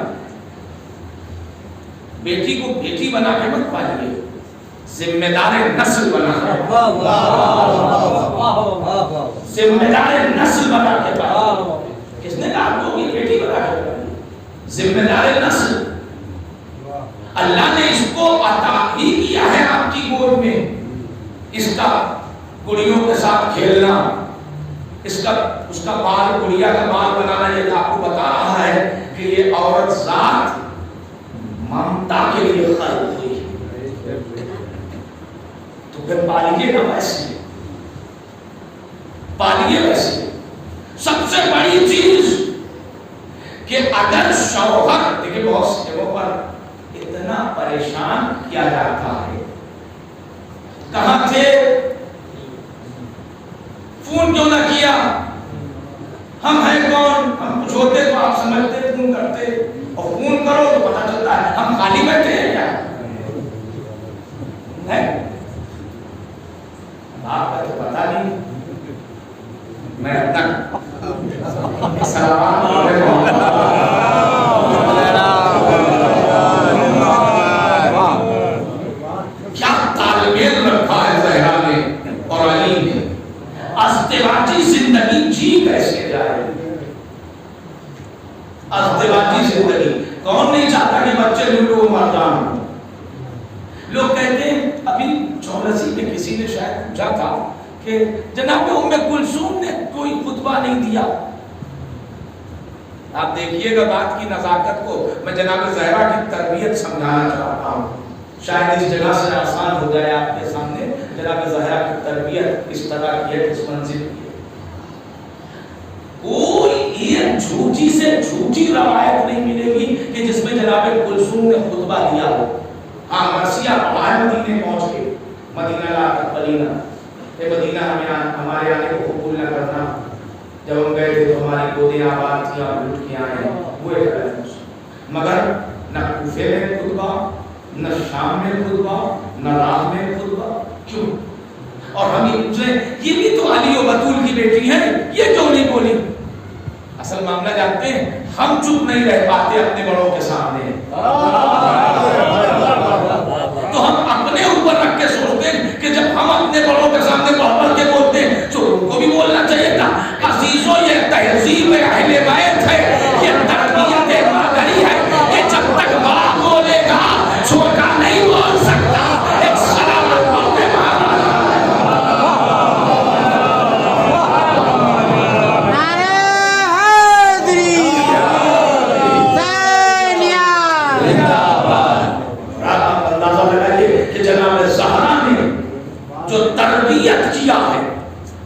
بیٹی کو بیٹی بنا کے مت پائیے، ذمہ دار نسل بنا کے، ذمہ دار نسل بنا کے پائیے. کس نے کہا آپ کو یہ بیٹی بنا کے پائیے؟ ذمہ دار نسل. اللہ نے اس کو عطا ہی کیا ہے آپ کی گود میں. اس کا گڑیوں کے ساتھ کھیلنا، اس کا بال گڑیا کا بال بنانا، یہ آپ کو بتا رہا ہے کہ یہ عورت ذات ممتا کے لیے خلق ہوئی. تو پھر پالیے نا ویسے، پالیے ویسے. سب سے بڑی چیز کہ اگر شوہر، دیکھیں بہت سی جگہوں پر اتنا پریشان کیا جاتا ہے. کہاں تھے؟ فون کیوں نہ کیا؟ ہم ہیں کون؟ ہم کچھ ہوتے تو آپ سمجھتے، فون کرتے، اور فون کرو تو پتہ چلتا ہے ہم خالی بیٹھے ہیں کیا ہے؟ آپ کا تو پتہ نہیں. میں اپنا سلام کیا طالب علم رکھا ہے زہرا نے اور علی نے. ازدواجی زندگی جی کیسے جائے؟ ازدواجی زندگی کون نہیں چاہتا کہ بچے لولو مردان ہوں؟ لوگ کہتے ہیں، ابھی چورسی میں کسی نے شاید پوچھا تھا کہ جناب ام کلثوم نے کوئی خطبہ نہیں دیا. آپ دیکھیے گا بات کی نزاکت کو. میں جناب زہرا کی تربیت سمجھانا چاہتا ہوں، شاید اس جگہ سے آسان ہو جائے آپ کے سامنے. جناب زہرا کی تربیت اس طرح کی ہے، اس منزل کی ہے. کوئی ایک جھوٹی سے جھوٹی روایت نہیں ملے گی کہ جس میں جناب کلثوم نے خطبہ دیا ہو. ہاں مرثیہ پڑھائے مدینے پہنچ کے، مدینہ لا تقبلینا، کہ مدینہ ہمارے آنے کو قبول نہ کرنا. جب ہم گئے تھے تو ہماری گودیں آباد تھیں اور لوٹ کے آئے وہ ایک غلط. مگر نہ کوفے میں خطبہ، نہ شام میں خطبہ، نہ راہ میں خطبہ. کیوں؟ اور ہم یہ پوچھ رہے ہیں یہ بھی تو علی و بطول کی بیٹی ہے، یہ کیوں نہیں بولی؟ اصل معاملہ جانتے ہیں، ہم چپ نہیں رہ پاتے اپنے بڑوں کے سامنے. تو ہم اپنے اوپر رکھ کے سوچتے ہیں کہ جب ہم اپنے بڑوں کے سامنے بڑھ کے بولتے ہیں تو ان کو بھی بولنا چاہیے تھا. عزیزوں، یہ تہذیب اہل بیت ہے، یہ تربیت مادری ہے کہ جب تک بڑا بولے گا چھوٹا نہیں بول سکتا. ایک سلامت موقع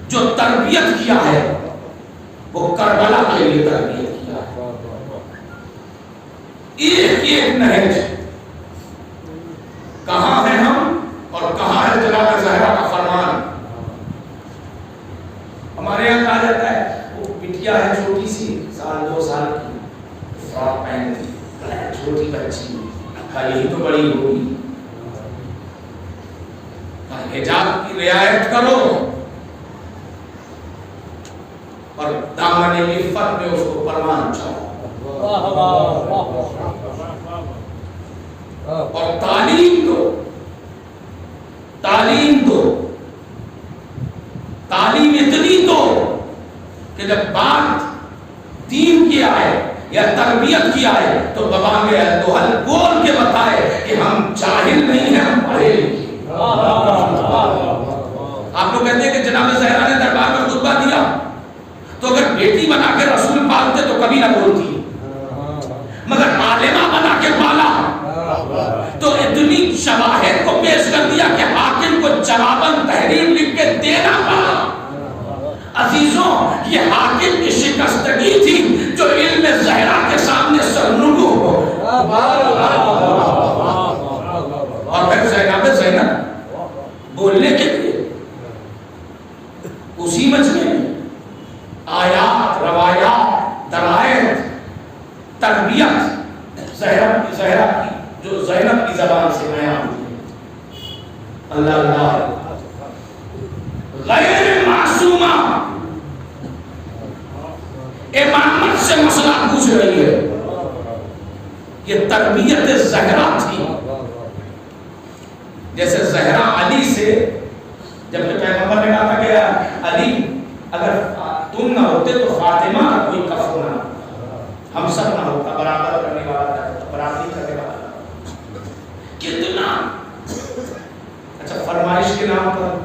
جو تربیت کیا ہے وہ کربلا کے لیے تربیت کیا ہے. ایک ایک نہج کہاں ہیں ہم اور کہاں ہے جناب زہرا کا فرمان. ہمارے یہاں کہا جاتا ہے وہ بٹیا ہے چھوٹی سی، 1-2 سال کی، فراک پہنتی، چھوٹی بچی، یہی تو بڑی ہوگی. حجاب کی رعایت کرو اور دامن عفت میں اس کو پروان چاہو اور تعلیم دو. زینب بولنے کے لیے اسی مجمع میں آیات، روایات، درائت، تربیت زہرا کی جو زینب کی زبان سے بیان ہوئی ہے. اللہ غیر معصومہ امامت سے مسئلہ پوچھ رہی ہے. یہ تربیت زہرا تھی. جیسے زہرا علی سے جب کہ پیغمبر نے کہا تھا کہ علی اگر تم نہ ہوتے تو فاطمہ کا کوئی کف نہ ہم سب نہ ہوتا، برابر کرنے والا تھا، برابری کرنے والا. کتنا اچھا فرمائش کے نام پر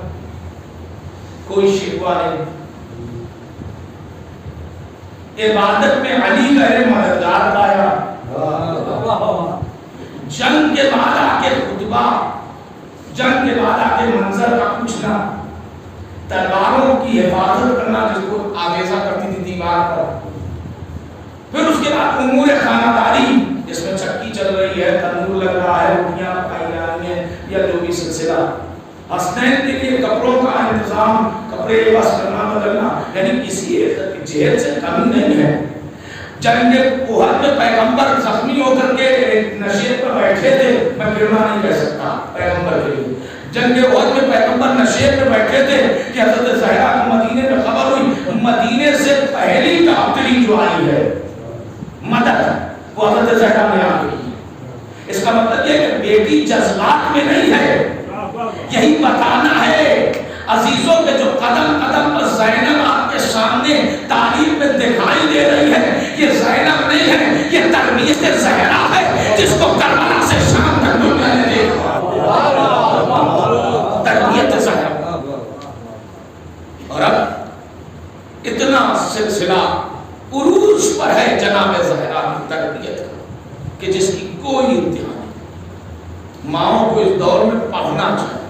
کوئی شکوہ نہیں. عبادت میں علی کا مددگار پایا. جنگ کے بعد آ کے خطبہ، جنگ کے بعد آ کے منظر کا پوچھنا، تلواروں کی حفاظت کرنا جس کو آویزہ کرتی تھی دیوار پر. پھر اس کے بعد امور خانہ داری جس میں چکی چل رہی ہے، تندور لگ رہا ہے، روٹیاں پکائی جا رہی ہیں یا جو بھی سلسلہ. حسنین کے لیے کپڑوں کا انتظام، کپڑے لباس کرنا، بدلنا، یعنی کسی جہل سے کمی نہیں ہے. جنگ احد میں پیغمبر زخمی ہو کر کے نشے پر بیٹھے تھے. میں گرنا نہیں کہہ سکتا پیغمبر کے لیے. جنگ احد میں پیغمبر نشے پر بیٹھے تھے کہ حضرت زہرا کو مدینے میں خبر ہوئی. مدینے سے پہلی ڈاکٹری جو آئی ہے مدد وہ حضرت زہرا نے آ گئی. اس کا مطلب یہ کہ بیٹی جذبات میں نہیں ہے. یہی بتانا ہے عزیزوں کے جو قدم قدم پر زینب آپ کے سامنے تعلیم میں دکھائی دے رہی ہے، یہ زینب نہیں ہے، یہ تربیت زہرا ہے جس کو کربلا سے شام تک دنیا نے دیکھا. تربیت زہرا. اور اب اتنا سلسلہ عروج پر ہے جناب زہرا کی تربیت کا کہ جس کی کوئی انتہا نہیں. ماؤں کو اس دور میں پڑھنا چاہیے.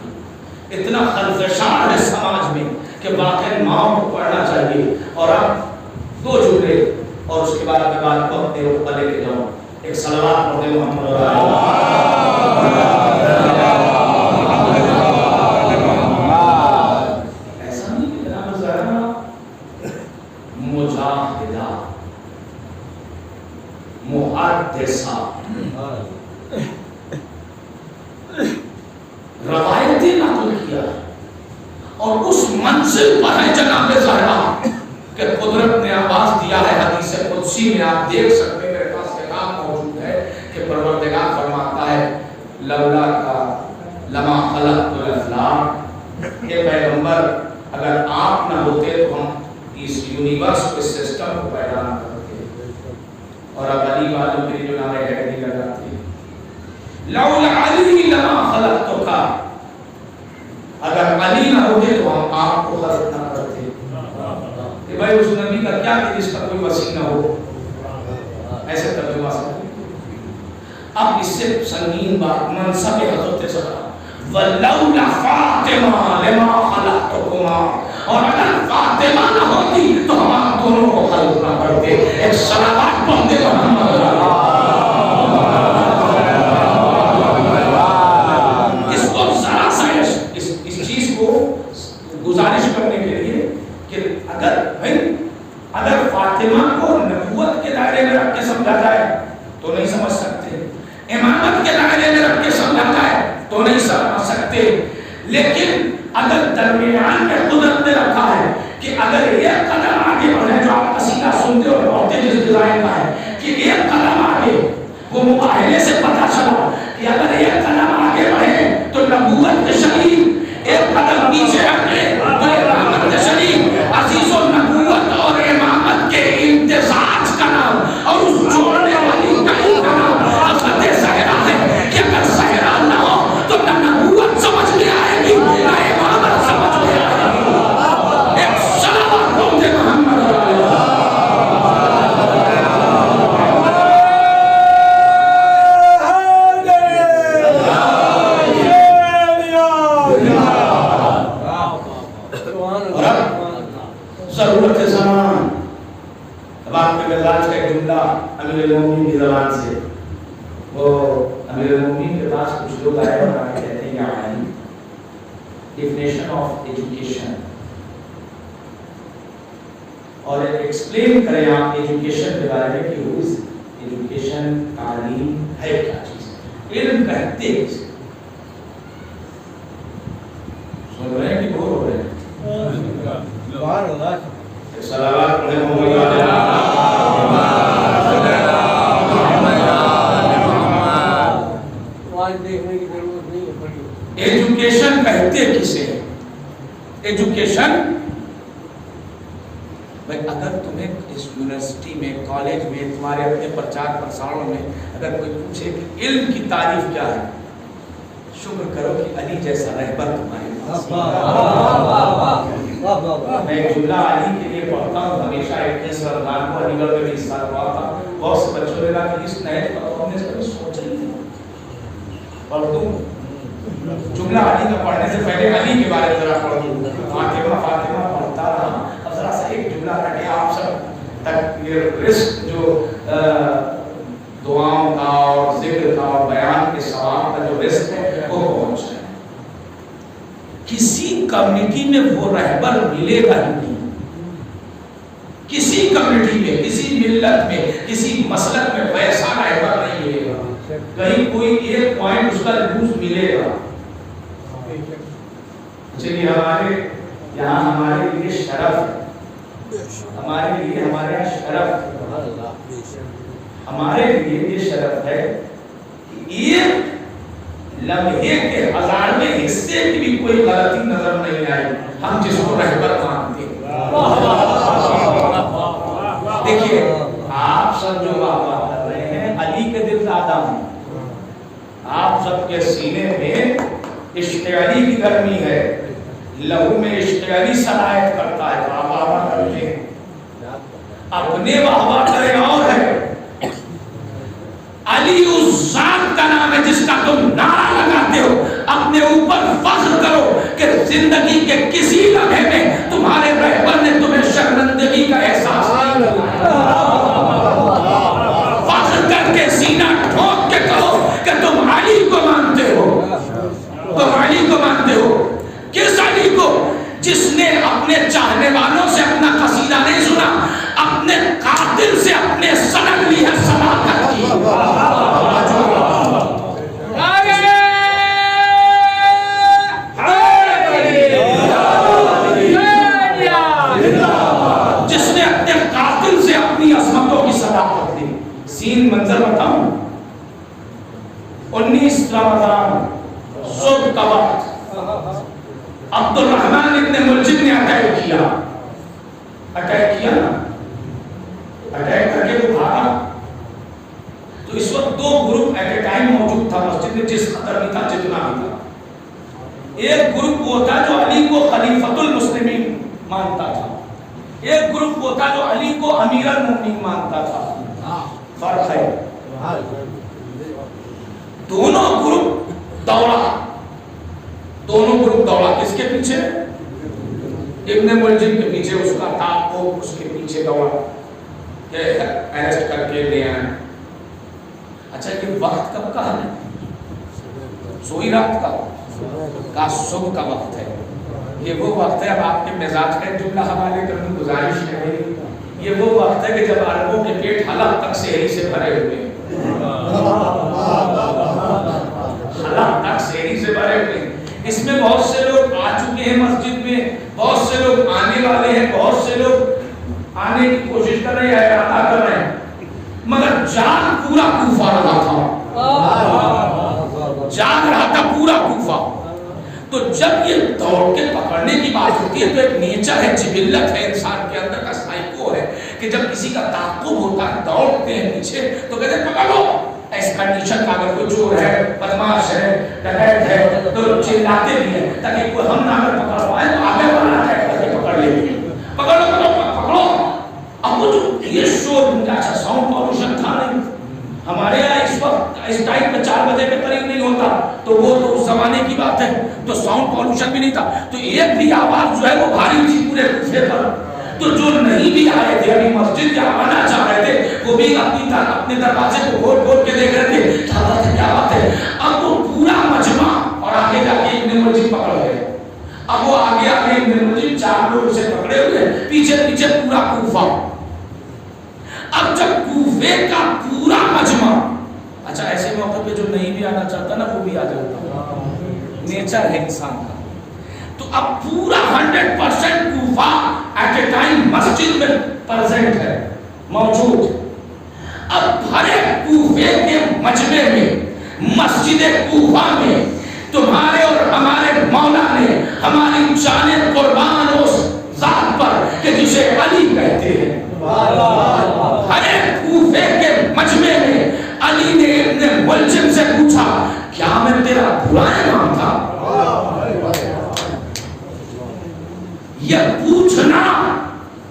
اتنا خلفشار ہے سماج میں کہ واقعی ماؤں کو پڑھنا چاہیے. اور اب دو جملے اور اس کے بعد میں بات کو اپنے اوپر لے کے جاؤں. ایک صلوات پڑھتے محمد ایسا نہیں کہ جناب زہرا مجاہدہ محدثہ روایتیں نقل کیا اور اس منزل پر ہے جناب زہرا کہ قدرت نے آواز دیا ہے. حدیث قدسی میں آپ دیکھ سکتے ہیں، میرے پاس کتاب موجود ہے کہ پروردگار فرماتا ہے لولا کا لما خلقت الافلاک، کہ پیغمبر اگر آپ نہ ہوتے تو ہم اس یونیورس کو، اس سسٹم کو پیدا نہ کرتے. اور اب علی والوں کے جو نعرے ہے نہیں لگاتے لولا علی لما خلقتک، اگر علی نہ ہوتے تو ہم آپ کو خلق نہ کرتے. کہ بھائی اس نبی کا کیا کہ جس کا کوئی وسیع نہ ہو. ایسے ترجمہ سے اب اس سے سنگین بات منصب حضرت زہرا ولولا فاطمہ لما خلقتکما، اور اگر فاطمہ نہ ہوتی تو ہم آپ دونوں کو خلق نہ کرتے. ایک صلوات پڑھتے محمد گزارش کرنے کے لیے کہ اگر فاطمہ کو نبوت کے دائرے میں رکھ کے سمجھا جائے تو نہیں سمجھ سکتے، امامت کے دائرے میں رکھ کے سمجھا جائے تو نہیں سمجھ سکتے. لیکن اگر درمیان میں قدرت نے رکھا ہے کہ اگر ایک قدم آگے بڑھے، جو آپ قصیدہ سنتے اور پڑھتے جس ڈیزائن کا ہے کہ ایک قدم آگے، وہ مباہلے سے پتہ چلا کہ اگر ایک قدم آگے بڑھے تو نبوت کے شریف، ایک قدم پیچھے رکھے تو امامت شریف. عزیز و نبوت اور امامت کے امتزاج کا نام اور اس جوڑنے والی کہیں کا نام حضرت زہرا ہے کہ اگر زہرا نہ ہو تو نہ نبوت سمجھ میں آئے گی نہ امامت سمجھ میں آئے گی. ایک صلوات پڑھتے محمد ضرورت زمان. اب آپ کے مزاج کا ایک جملہ امیر المومنین کی زبان سے، وہ امیر المومنین کے پاس کچھ لوگ آئے اور کہتے ہیں یا علی definition of education اور ایکسپلین کریں آپ ایجوکیشن کے بارے میں کہ روز ایجوکیشن تعلیم ہے کیا چیز، علم کہتے ہیں سن رہے ہیں کہ بور ہو رہے ہیں؟ صلوات پڑھیں ایجوکیشن کہتے کسے؟ ایجوکیشن بھائی اگر تمہیں اس یونیورسٹی میں کالج میں تمہارے اپنے پرچار پرساروں میں اگر کوئی پوچھے کہ علم کی تعریف کیا ہے، شکر کرو کہ علی جیسا رہبر تمہارے پاس۔ میں ایک جملہ علی کے لیے پڑھتا ہوں ہمیشہ، 21 رمضان کو علی گڑھ میں بھی اس سال ہوا تھا، بہت سے بچوں نے کہا کہ اس نئے تو ہم نے اس کبھی سوچا ہی نہیں، پڑھ دوں جملہ علی کا پڑھنے سے پہلے علی کے بارے میں ذرا پڑھ دوں، فاطمہ فاطمہ پڑھتا رہا، اب ذرا سا ایک جملہ رکھے آپ سب تک یہ رزق جو دعاؤں کا اور ذکر کا اور بیان کے ثواب کا جو رزق ہے وہ پہنچ جائے۔ کسی کمیونٹی میں وہ رہبر ملے گا ہی نہیں، کسی کمیونٹی میں، کسی ملت میں، کسی مسلک میں ویسا رہبر نہیں ملے گا، کہیں کوئی ایک پوائنٹ اس کا لوز ملے گا۔ چلیے ہمارے یہاں ہمارے لیے شرف ہے، ہمارے لیے ہمارے یہاں شرف، ہمارے لیے یہ شرف ہے کہ ایک لمحے کے 1000ویں حصے کی بھی کوئی غلطی نظر نہیں آئی ہم جس کو رہبر مانتے ہیں۔ دیکھیے آپ سب جو بات کر رہے ہیں علی کے دل دادا ہیں، آپ سب کے سینے میں عشق علی کی گرمی ہے، لہو میں عشق علی صلاحیت کرتا ہے، واہ واہ کرتے ہیں، اپنے واہ واہ کرے اور ہے۔ علی اس ذات کا نام ہے جس کا تم نعرہ لگاتے ہو، اپنے اوپر فخر کرو کہ زندگی کے کسی لمحے میں تمہارے رہبر نے تمہیں شرمندگی کا احساس نہیں دلایا۔ فخر کر کے سینہ ٹھوک کے کہو کہ تم علی کو مانتے ہو، تم علی کو مانتے ہو۔ کس علی کو؟ جس نے اپنے چاہنے والوں سے اپنا قصیدہ نہیں سنا، اپنے قاتل سے اپنے سند لی ہے صداقت کی۔ جس نے اپنے قاتل سے اپنی عظمتوں کی صداقت دی۔ سین منظر بتاؤں، 19 رمضان صبح کا وقت عبد الرحمن ابن ملجم نے اٹیک کیا نا، اٹیک کر کے وہ بھاگا، تو اس وقت 2 گروپ ایٹ اے ٹائم موجود تھا مسجد میں، جس قدر بھی تھا جتنا بھی تھا۔ ایک گروپ وہ تھا جو علی کو خلیفۃ المسلمین مانتا تھا، ایک گروپ وہ تھا جو علی کو امیر المومنین مانتا تھا۔ فرق ہے، دونوں گروپ دوڑا کس کے پیچھے؟ ابن ملجم کے پیچھے، اس کا تعاقب اس کے پیچھے دوڑا کہ اریسٹ کر کے لے آئیں۔ اچھا یہ وقت کب کا ہے؟ سوئی رات کا صبح کا وقت ہے، یہ وہ وقت ہے، اب آپ کے مزاج کا جملہ حوالے کرنے گزارش ہے، یہ وہ وقت ہے کہ جب عربوں کے پیٹ حلق تک سحری سے بھرے ہوئے، حلق تک سحری سے بھرے ہوئے۔ اس میں بہت سے لوگ آ چکے ہیں مسجد میں، بہت سے لوگ آنے والے ہیں، بہت سے لوگ آنے کی کوشش کر رہے ہیں، ارادہ کر رہے ہیں، مگر جاگ پورا کوفہ رہا تھا پورا کوفہ۔ تو جب یہ دوڑ کے پکڑنے کی بات ہوتی ہے تو ایک نیچر ہے، جبلت ہے انسان کے اندر کا، سائیکو ہے کہ جب کسی کا تعاقب ہوتا ہے دوڑتے ہیں پیچھے تو کہتے ہیں پکڑ لو۔ اس کنڈیشن کا اگر کوئی چور ہے، بدماش ہے، ڈکیت ہے تو چلاتے بھی ہیں تاکہ کوئی ہم نہ اگر پکڑ پائے تو آگے والا ہے کر کے پکڑ لے، پکڑو۔ اب وہ جو یہ شور ان کا اچھا ساؤنڈ پولوشن تھا نہیں، ہمارے یہاں اس وقت اس ٹائم میں 4 بجے کے قریب نہیں ہوتا، تو وہ تو اس زمانے کی بات ہے، تو ساؤنڈ پولوشن بھی نہیں تھا، تو ایک بھی آواز جو ہے وہ بھاری تھی پورے کوفے پر۔ تو جو نہیں بھی آئے تھے، ابھی مسجد یا آنا چاہ رہے تھے، وہ بھی اپنے دروازے کو کھول کے دیکھ رہے تھے کیا بات ہے۔ اب وہ پورا مجمع اور آگے جا کے ابن ملجم پکڑ گئے، اب وہ آگے آگے ابن ملجم 4 لوگ اسے پکڑے ہوئے، پیچھے پیچھے پورا کوفہ۔ اب جب کوفے کا پورا مجمع، اچھا ایسے موقع پہ جو نہیں بھی آنا چاہتا نا وہ بھی آ جاتا، نیچر ہے انسان کا۔ تو اب پورا 100% کوفہ ایٹ اے ٹائم مسجد میں پرزینٹ ہے، موجود۔ اب بھرے کوفے کے مجمع میں، مسجد کوفہ میں تمہارے اور ہمارے مولا نے ہماری جانیں قربان اس ذات پر کہ جسے علی کہتے ہیں، ہرے کوفے کے مجمع میں علی نے ابن ملجم سے پوچھا کیا میں تیرا برا امام تھا؟ یہ پوچھنا،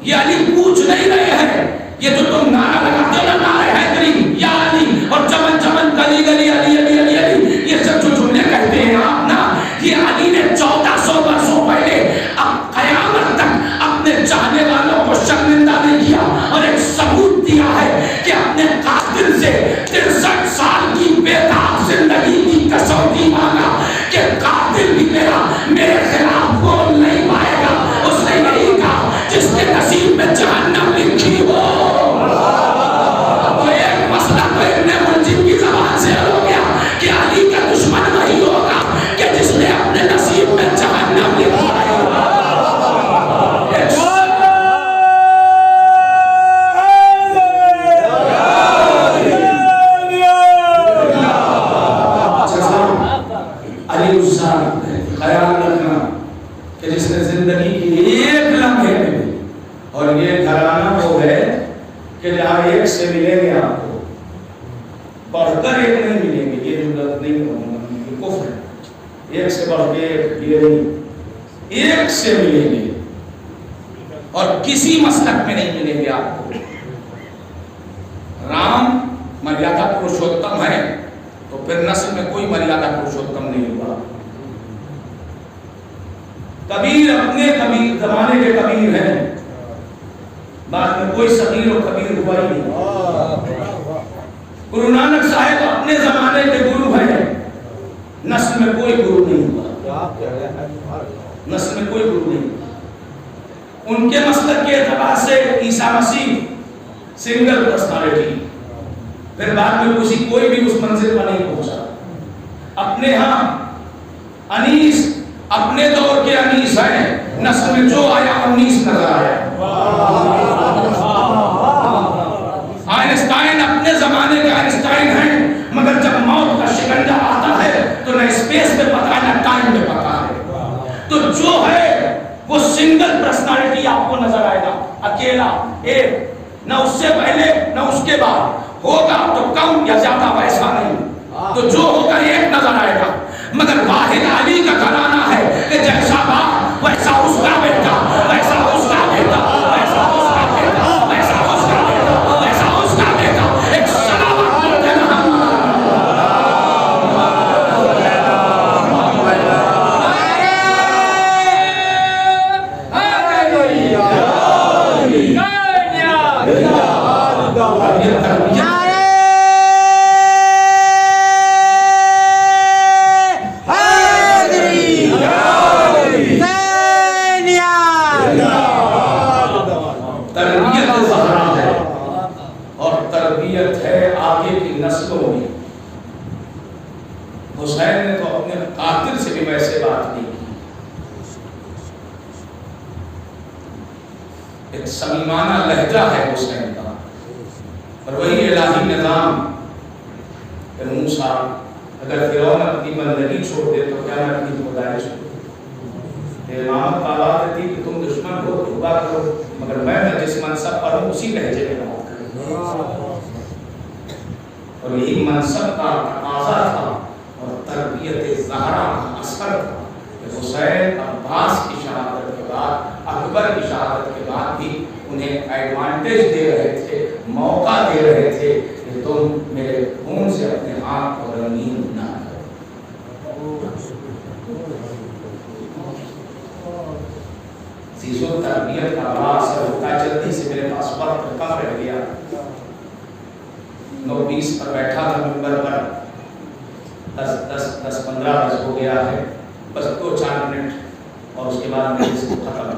یہ علی پوچھ نہیں رہے ہیں، یہ جو تم نعرہ لگاتے ہو نا نعرہ حیدری یا علی اور چمن چمن گلی گلی علی علی علی علی، یہ سب جو جملے کہتے ہیں آپ نا، یہ علی نے 1400 برسوں پہلے اب قیامت تک اپنے چاہنے والوں کو شرمندہ نہیں کیا، اور ایک ثبوت دیا ہے کہ اپنے قاتل سے 63 سال کی بےتاب زندگی کی کسوٹی مانگا کہ قاتل بھی میرے خلاف بول نہیں پائے گا۔ اس نے یہی کہا جس کے نصیب میں جہنم لکھی ہو۔ تو ایک مسئلہ تو ابن ملجم کی زبان سے ہو گیا کہ علی کا دشمن وہی ہوگا کہ جس نے اپنے نصیب میں جہنم لکھی ہے۔ خیال رکھنا کہ جس نے زندگی کی ایک لمحے میں، اور یہ گھرانہ وہ ہے کہ جہاں ایک سے ملیں گے آپ کو بڑھ کر ایک نہیں ملیں گے، یہ جملہ نہیں ہوگا، یہ کفر ہے، ایک سے بڑھ کے یہ نہیں، ایک سے ملیں گے اور کسی مسلک میں نہیں ملیں گے آپ کو۔ رام مریادہ پروشوتم ہے تو پھر نسل میں کوئی مریادہ پروشوتم نہیں ہوا۔ کبیر اپنے کبیر زمانے کے کبیر ہیں، بعد میں کوئی صغیر و کبیر ہوا ہی نہیں۔ گرو نانک صاحب اپنے زمانے کے گرو ہیں، نسل میں کوئی گرو نہیں ہوا، نسل میں کوئی گرو نہیں ہوا۔ ان کے مسلک کے اعتبار سے عیسیٰ مسیح سنگل پرسنالٹی، پھر بعد میں کسی کوئی بھی اس منزل پر نہیں پہنچا۔ اپنے ہاں انیس اپنے دور کے انیس ہیں، نسل میں جو آیا 19 نظر آیا۔ آئنسٹائن اپنے زمانے کے آئنسٹائن ہیں، مگر جب موت کا شکنجہ آتا ہے تو نہ اسپیس میں پتا ہے نہ ٹائم میں پتا ہے۔ تو جو ہے وہ سنگل پرسنالٹی آپ کو نظر آئے گا، اکیلا ایک، نہ اس سے پہلے نہ اس کے بعد، ہوگا تو کم یا زیادہ ویسا نہیں، تو جو ہوگا ایک نظر آئے گا۔ مگر واحد علی کا گھرانہ ہے کہ جیسا باپ ویسا اس کا بیٹا، ویسا اس کا بیٹا، ویسا اس کا بیٹا، ویسا اس کا بیٹا، ویسا اس کا بیٹا، ایک سلامت ملک ہے نسلوں میں۔ حسین نے تو اپنے قاتل سے بھی ویسے بات نہیں کی، ایک سمیمانہ لہجہ ہے حسین کا، اور وہی الہی نظام کہ موسیٰ اگر فرعون اپنی بندگی چھوڑ دے تو کیا میں اپنی خدائی چھوڑ دے؟ امامت کا بات تھی کہ تم دشمن ہو توبہ کرو، مگر میں جس منصب پر ہوں اسی لہجے میں بات کروں۔ اور یہی منصب کا تقاضا تھا اور تربیت زہرا کا اثر تھا کہ حسین عباس کی شہادت کے بعد، اکبر کی شہادت کے بعد بھی انہیں ایڈوانٹیج دے رہے تھے، موقع دے رہے تھے کہ تم میرے خون سے اپنے ہاتھ کو رنگین نہ کرو۔ عزیز و تربیت کا بڑا اثر ہوتا ہے۔ جلدی سے میرے پاس وقت کم رہ گیا، 9:20 پر بیٹھا تھا ممبر پر، 10-15 بج ہو گیا ہے، بس 2-4 منٹ اور اس بعد میں اس کو ختم.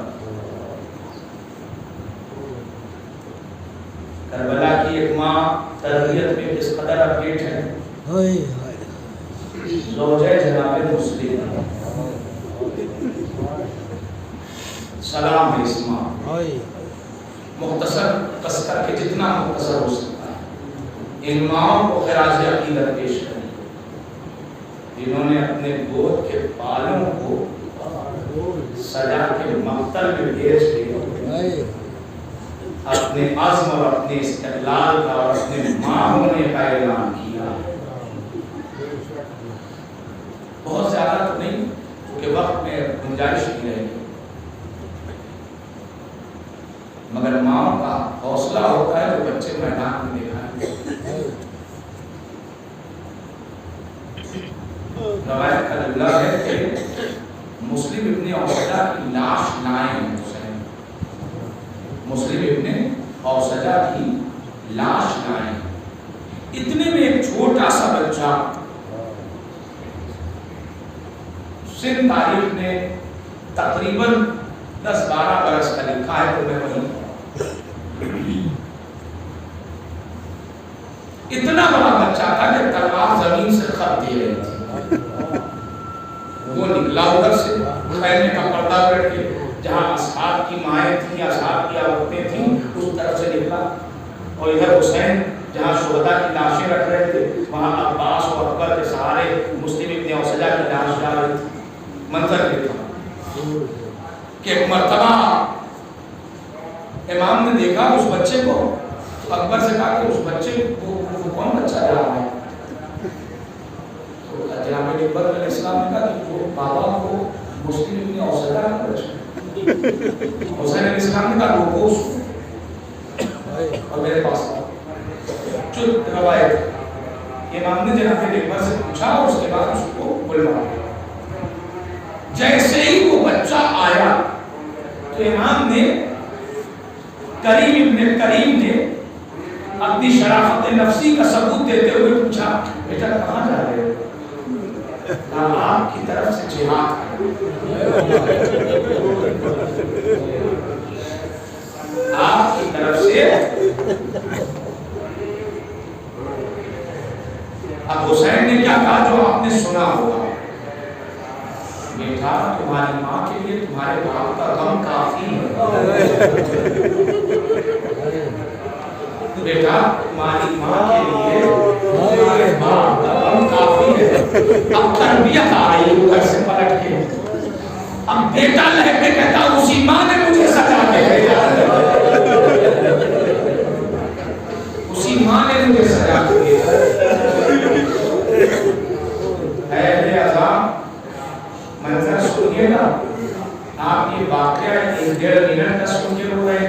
کربلا کی ایک ماں تربیت میں کس قدر اپڈیٹ ہے. زوجہ جناب مسلم سلام ہے اس ماں. مختصر کس کر کے جتنا مختصر ہو سکتا ہے ان ماؤں کو خراج عقیدت پیش کریں جنہوں نے اپنے گود کے بالوں کو سجا کے مقتل میں بھیج کے اپنے عزم اور اپنے استقلال کا اور اپنے ماں ہونے کا اعلان کیا. بہت زیادہ تو نہیں کیونکہ وقت میں گنجائش نہیں رہے گی مگر ماں کا حوصلہ ہوتا ہے جو بچے میدان میں دکھائیں. روایت کا جملہ ہے کہ مسلم ابن اوسجہ کی لاش لائے ہیں حسین. مسلم ابن اوسجہ کی لاش لائے ہیں. اتنے میں ایک چھوٹا سا بچہ سن تاریخ نے تقریباً 10-12 برس کا لکھا ہے تو میں وہیں اتنا بڑا بچہ تھا کہ تلوار زمین سے خط دے رہی تھی. وہ نکلا ادھر سے خیمے کا پردہ بیٹھ کے جہاں اصحاب کی مائیں تھیں اصحاب کی عورتیں تھیں اس طرف سے نکلا اور ادھر حسین جہاں شہداء کی لاشیں رکھ رہے تھے وہاں عباس اور اکبر کے سہارے مسلم ابن اوسجہ کی لاش جا رہی تھی. منظر یہ تھا کہ ایک مرتبہ امام نے دیکھا اس بچے کو اکبر سے کہا کہ اس بچے کو کون بچہ جا رہا ہے. تو جناب اکبر علیہ السلام نے کہا کہ وہ بابا کو مسلم ابن اوسجہ کا بچہ. حسین علیہ السلام نے کہا روکو اس کو اور میرے پاس چل روایت. امام نے جناب اکبر سے پوچھا اور اس کے بعد اس کو بلوایا. جیسے ہی وہ بچہ آیا تو امام نے کریم ابن کریم نے اپنی شرافت نفسی کا ثبوت دیتے ہوئے پوچھا بیٹا کہاں جا رہے ہو؟ آپ کی طرف سے جہاد آپ کی طرف سے. اب حسین نے کیا کہا جو آپ نے سنا ہوگا بیٹا تمہاری ماں کے لیے تمہارے باپ کا غم کافی ہے. بیٹا تمہاری ماں کے لیے تمہارے باپ کا غم کافی ہے. اب تربیت آ رہی ہے گھر سے پلٹ کے. اب بیٹا لہ کے کہتا اسی ماں نے مجھے سجا کے بھیجا اسی ماں نے مجھے سجا کے بھیجا. اے عذاب منظر سنیے گا آپ یہ واقعہ 1.5 منٹ کا سن کے رو رہے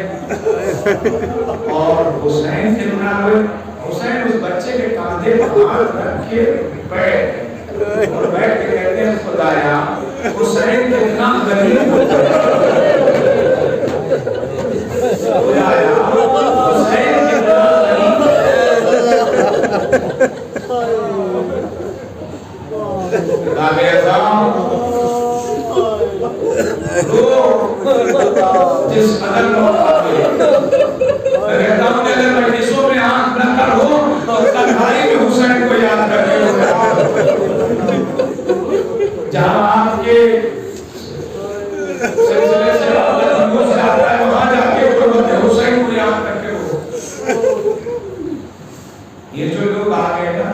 اور حسین کے رونا ہوئے. حسین اس بچے کے کاندھے پر ہاتھ رکھ کے بیٹھ اور بیٹھ کے کہتے ہیں خدایا حسین کتنا غریب خدایا حسین کتنا غریب جس قدر لوگ آتے ہیں میں کہتا ہوں کہ اگر مجلسوں میں آنکھ نہ کر ہو تو تنہائی میں حسین کو یاد کرتے ہو. جہاں آپ کے سلسلے سے اگر سے آتا ہے وہاں جا کے حسین کو یاد کرتے ہو. یہ جو لوگ آ گئے نا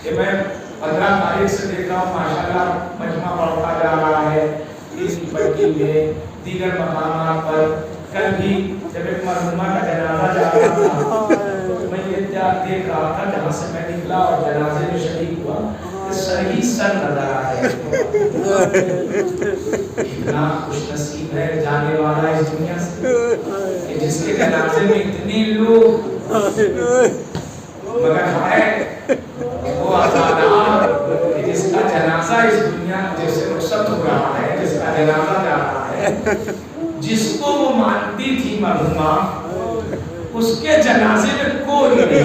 کہ میں 15 تاریخ سے دیکھ رہا ہوں ماشاءاللہ مجمع بڑھتا جا رہا ہے اس پٹی میں دیگر مقامات پر. کل بھی جب ایک مرحومہ کا جنازہ جا رہا تھا میں یہ دیکھ رہا تھا جہاں سے میں نکلا اور جنازے میں شریک ہوا کہ سر ہی سر نظر آ رہے. اتنا خوش نصیب ہے جانے والا اس دنیا سے کہ جس کے جنازے میں اتنے لوگ مگر ہے وہ آزادار جس کا جنازہ اس دنیا جیسے رخصت ہو رہا ہے جس کا جنازہ جا رہا ہے جس کو وہ مانتی تھی مرحومہ اس کے جنازے میں کوئی نہیں.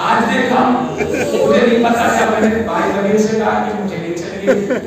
آج دیکھا مجھے نہیں پتا تھا میں نے بھائی نبی سے کہا کہ مجھے نہیں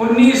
19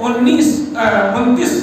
29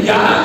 11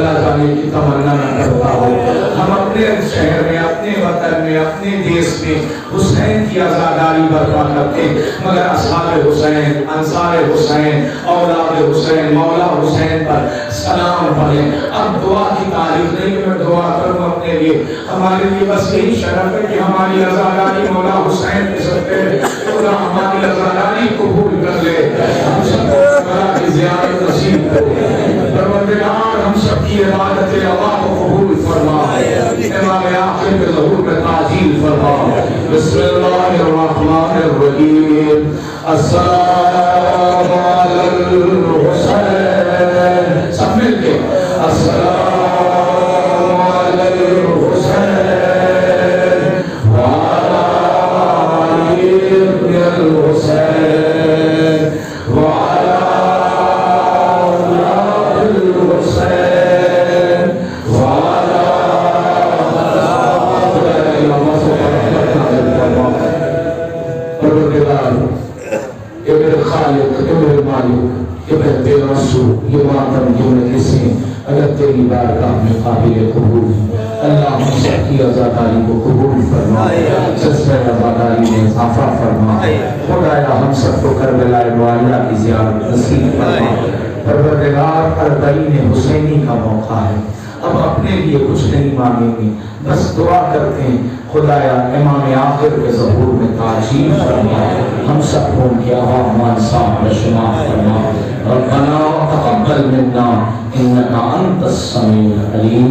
اللہ تعالی کی تمنا نہ کرتا ہو ہم اپنے شہر میں، اپنے وطن میں، اپنے دیش میں حسین کی عزاداری برپا کرتے، مگر اصحاب حسین، انصار حسین، اولاد حسین، مولا حسین پر سلام پڑھیں۔ اب دعا کی تعریف نہیں کہ میں دعا کروں اپنے لیے، ہمارے لیے بس یہی شرف ہے کہ ہماری عزاداری مولا حسین کے سکتے ہیں، خدا ہماری عزاداری قبول کر لے، ہم سب کی زیارت نصیب کرے۔ پروردگار ہم سب کی عبادت اللہ کو قبول فرما، امام آخر کے ظہور میں تعجیل فرما۔ بسم اللہ الرحمن الرحیم۔ السلام علی الحسین، سب مل کے السلام علی الحسین وعلی علی ابن الحسین وعلی اولاد الحسین وعلی پروردگار ابن خالق، ابن مالک، ابن بے رسول، یہ ماتم جو نجسیں اگر تیری بارگاہ میں قابل قبول، اللہ ہم سب کی عزاداری کو قبول فرما، جذبہ عزاداری میں اضافہ فرما، خدایا ہم سب کو کربلا معلیٰ کی زیارت نصیب فرما۔ پروردگار اربعین حسینی کا موقع ہے، اب اپنے لیے کچھ نہیں مانگیں گے، بس دعا کرتے ہیں خدایا امام آخر کے ظہور میں تعجیل فرما، ہم سب کو ان کی اعمال صاحب شمار فرما۔ ربنا تقبل منا انك انت السميع العليم۔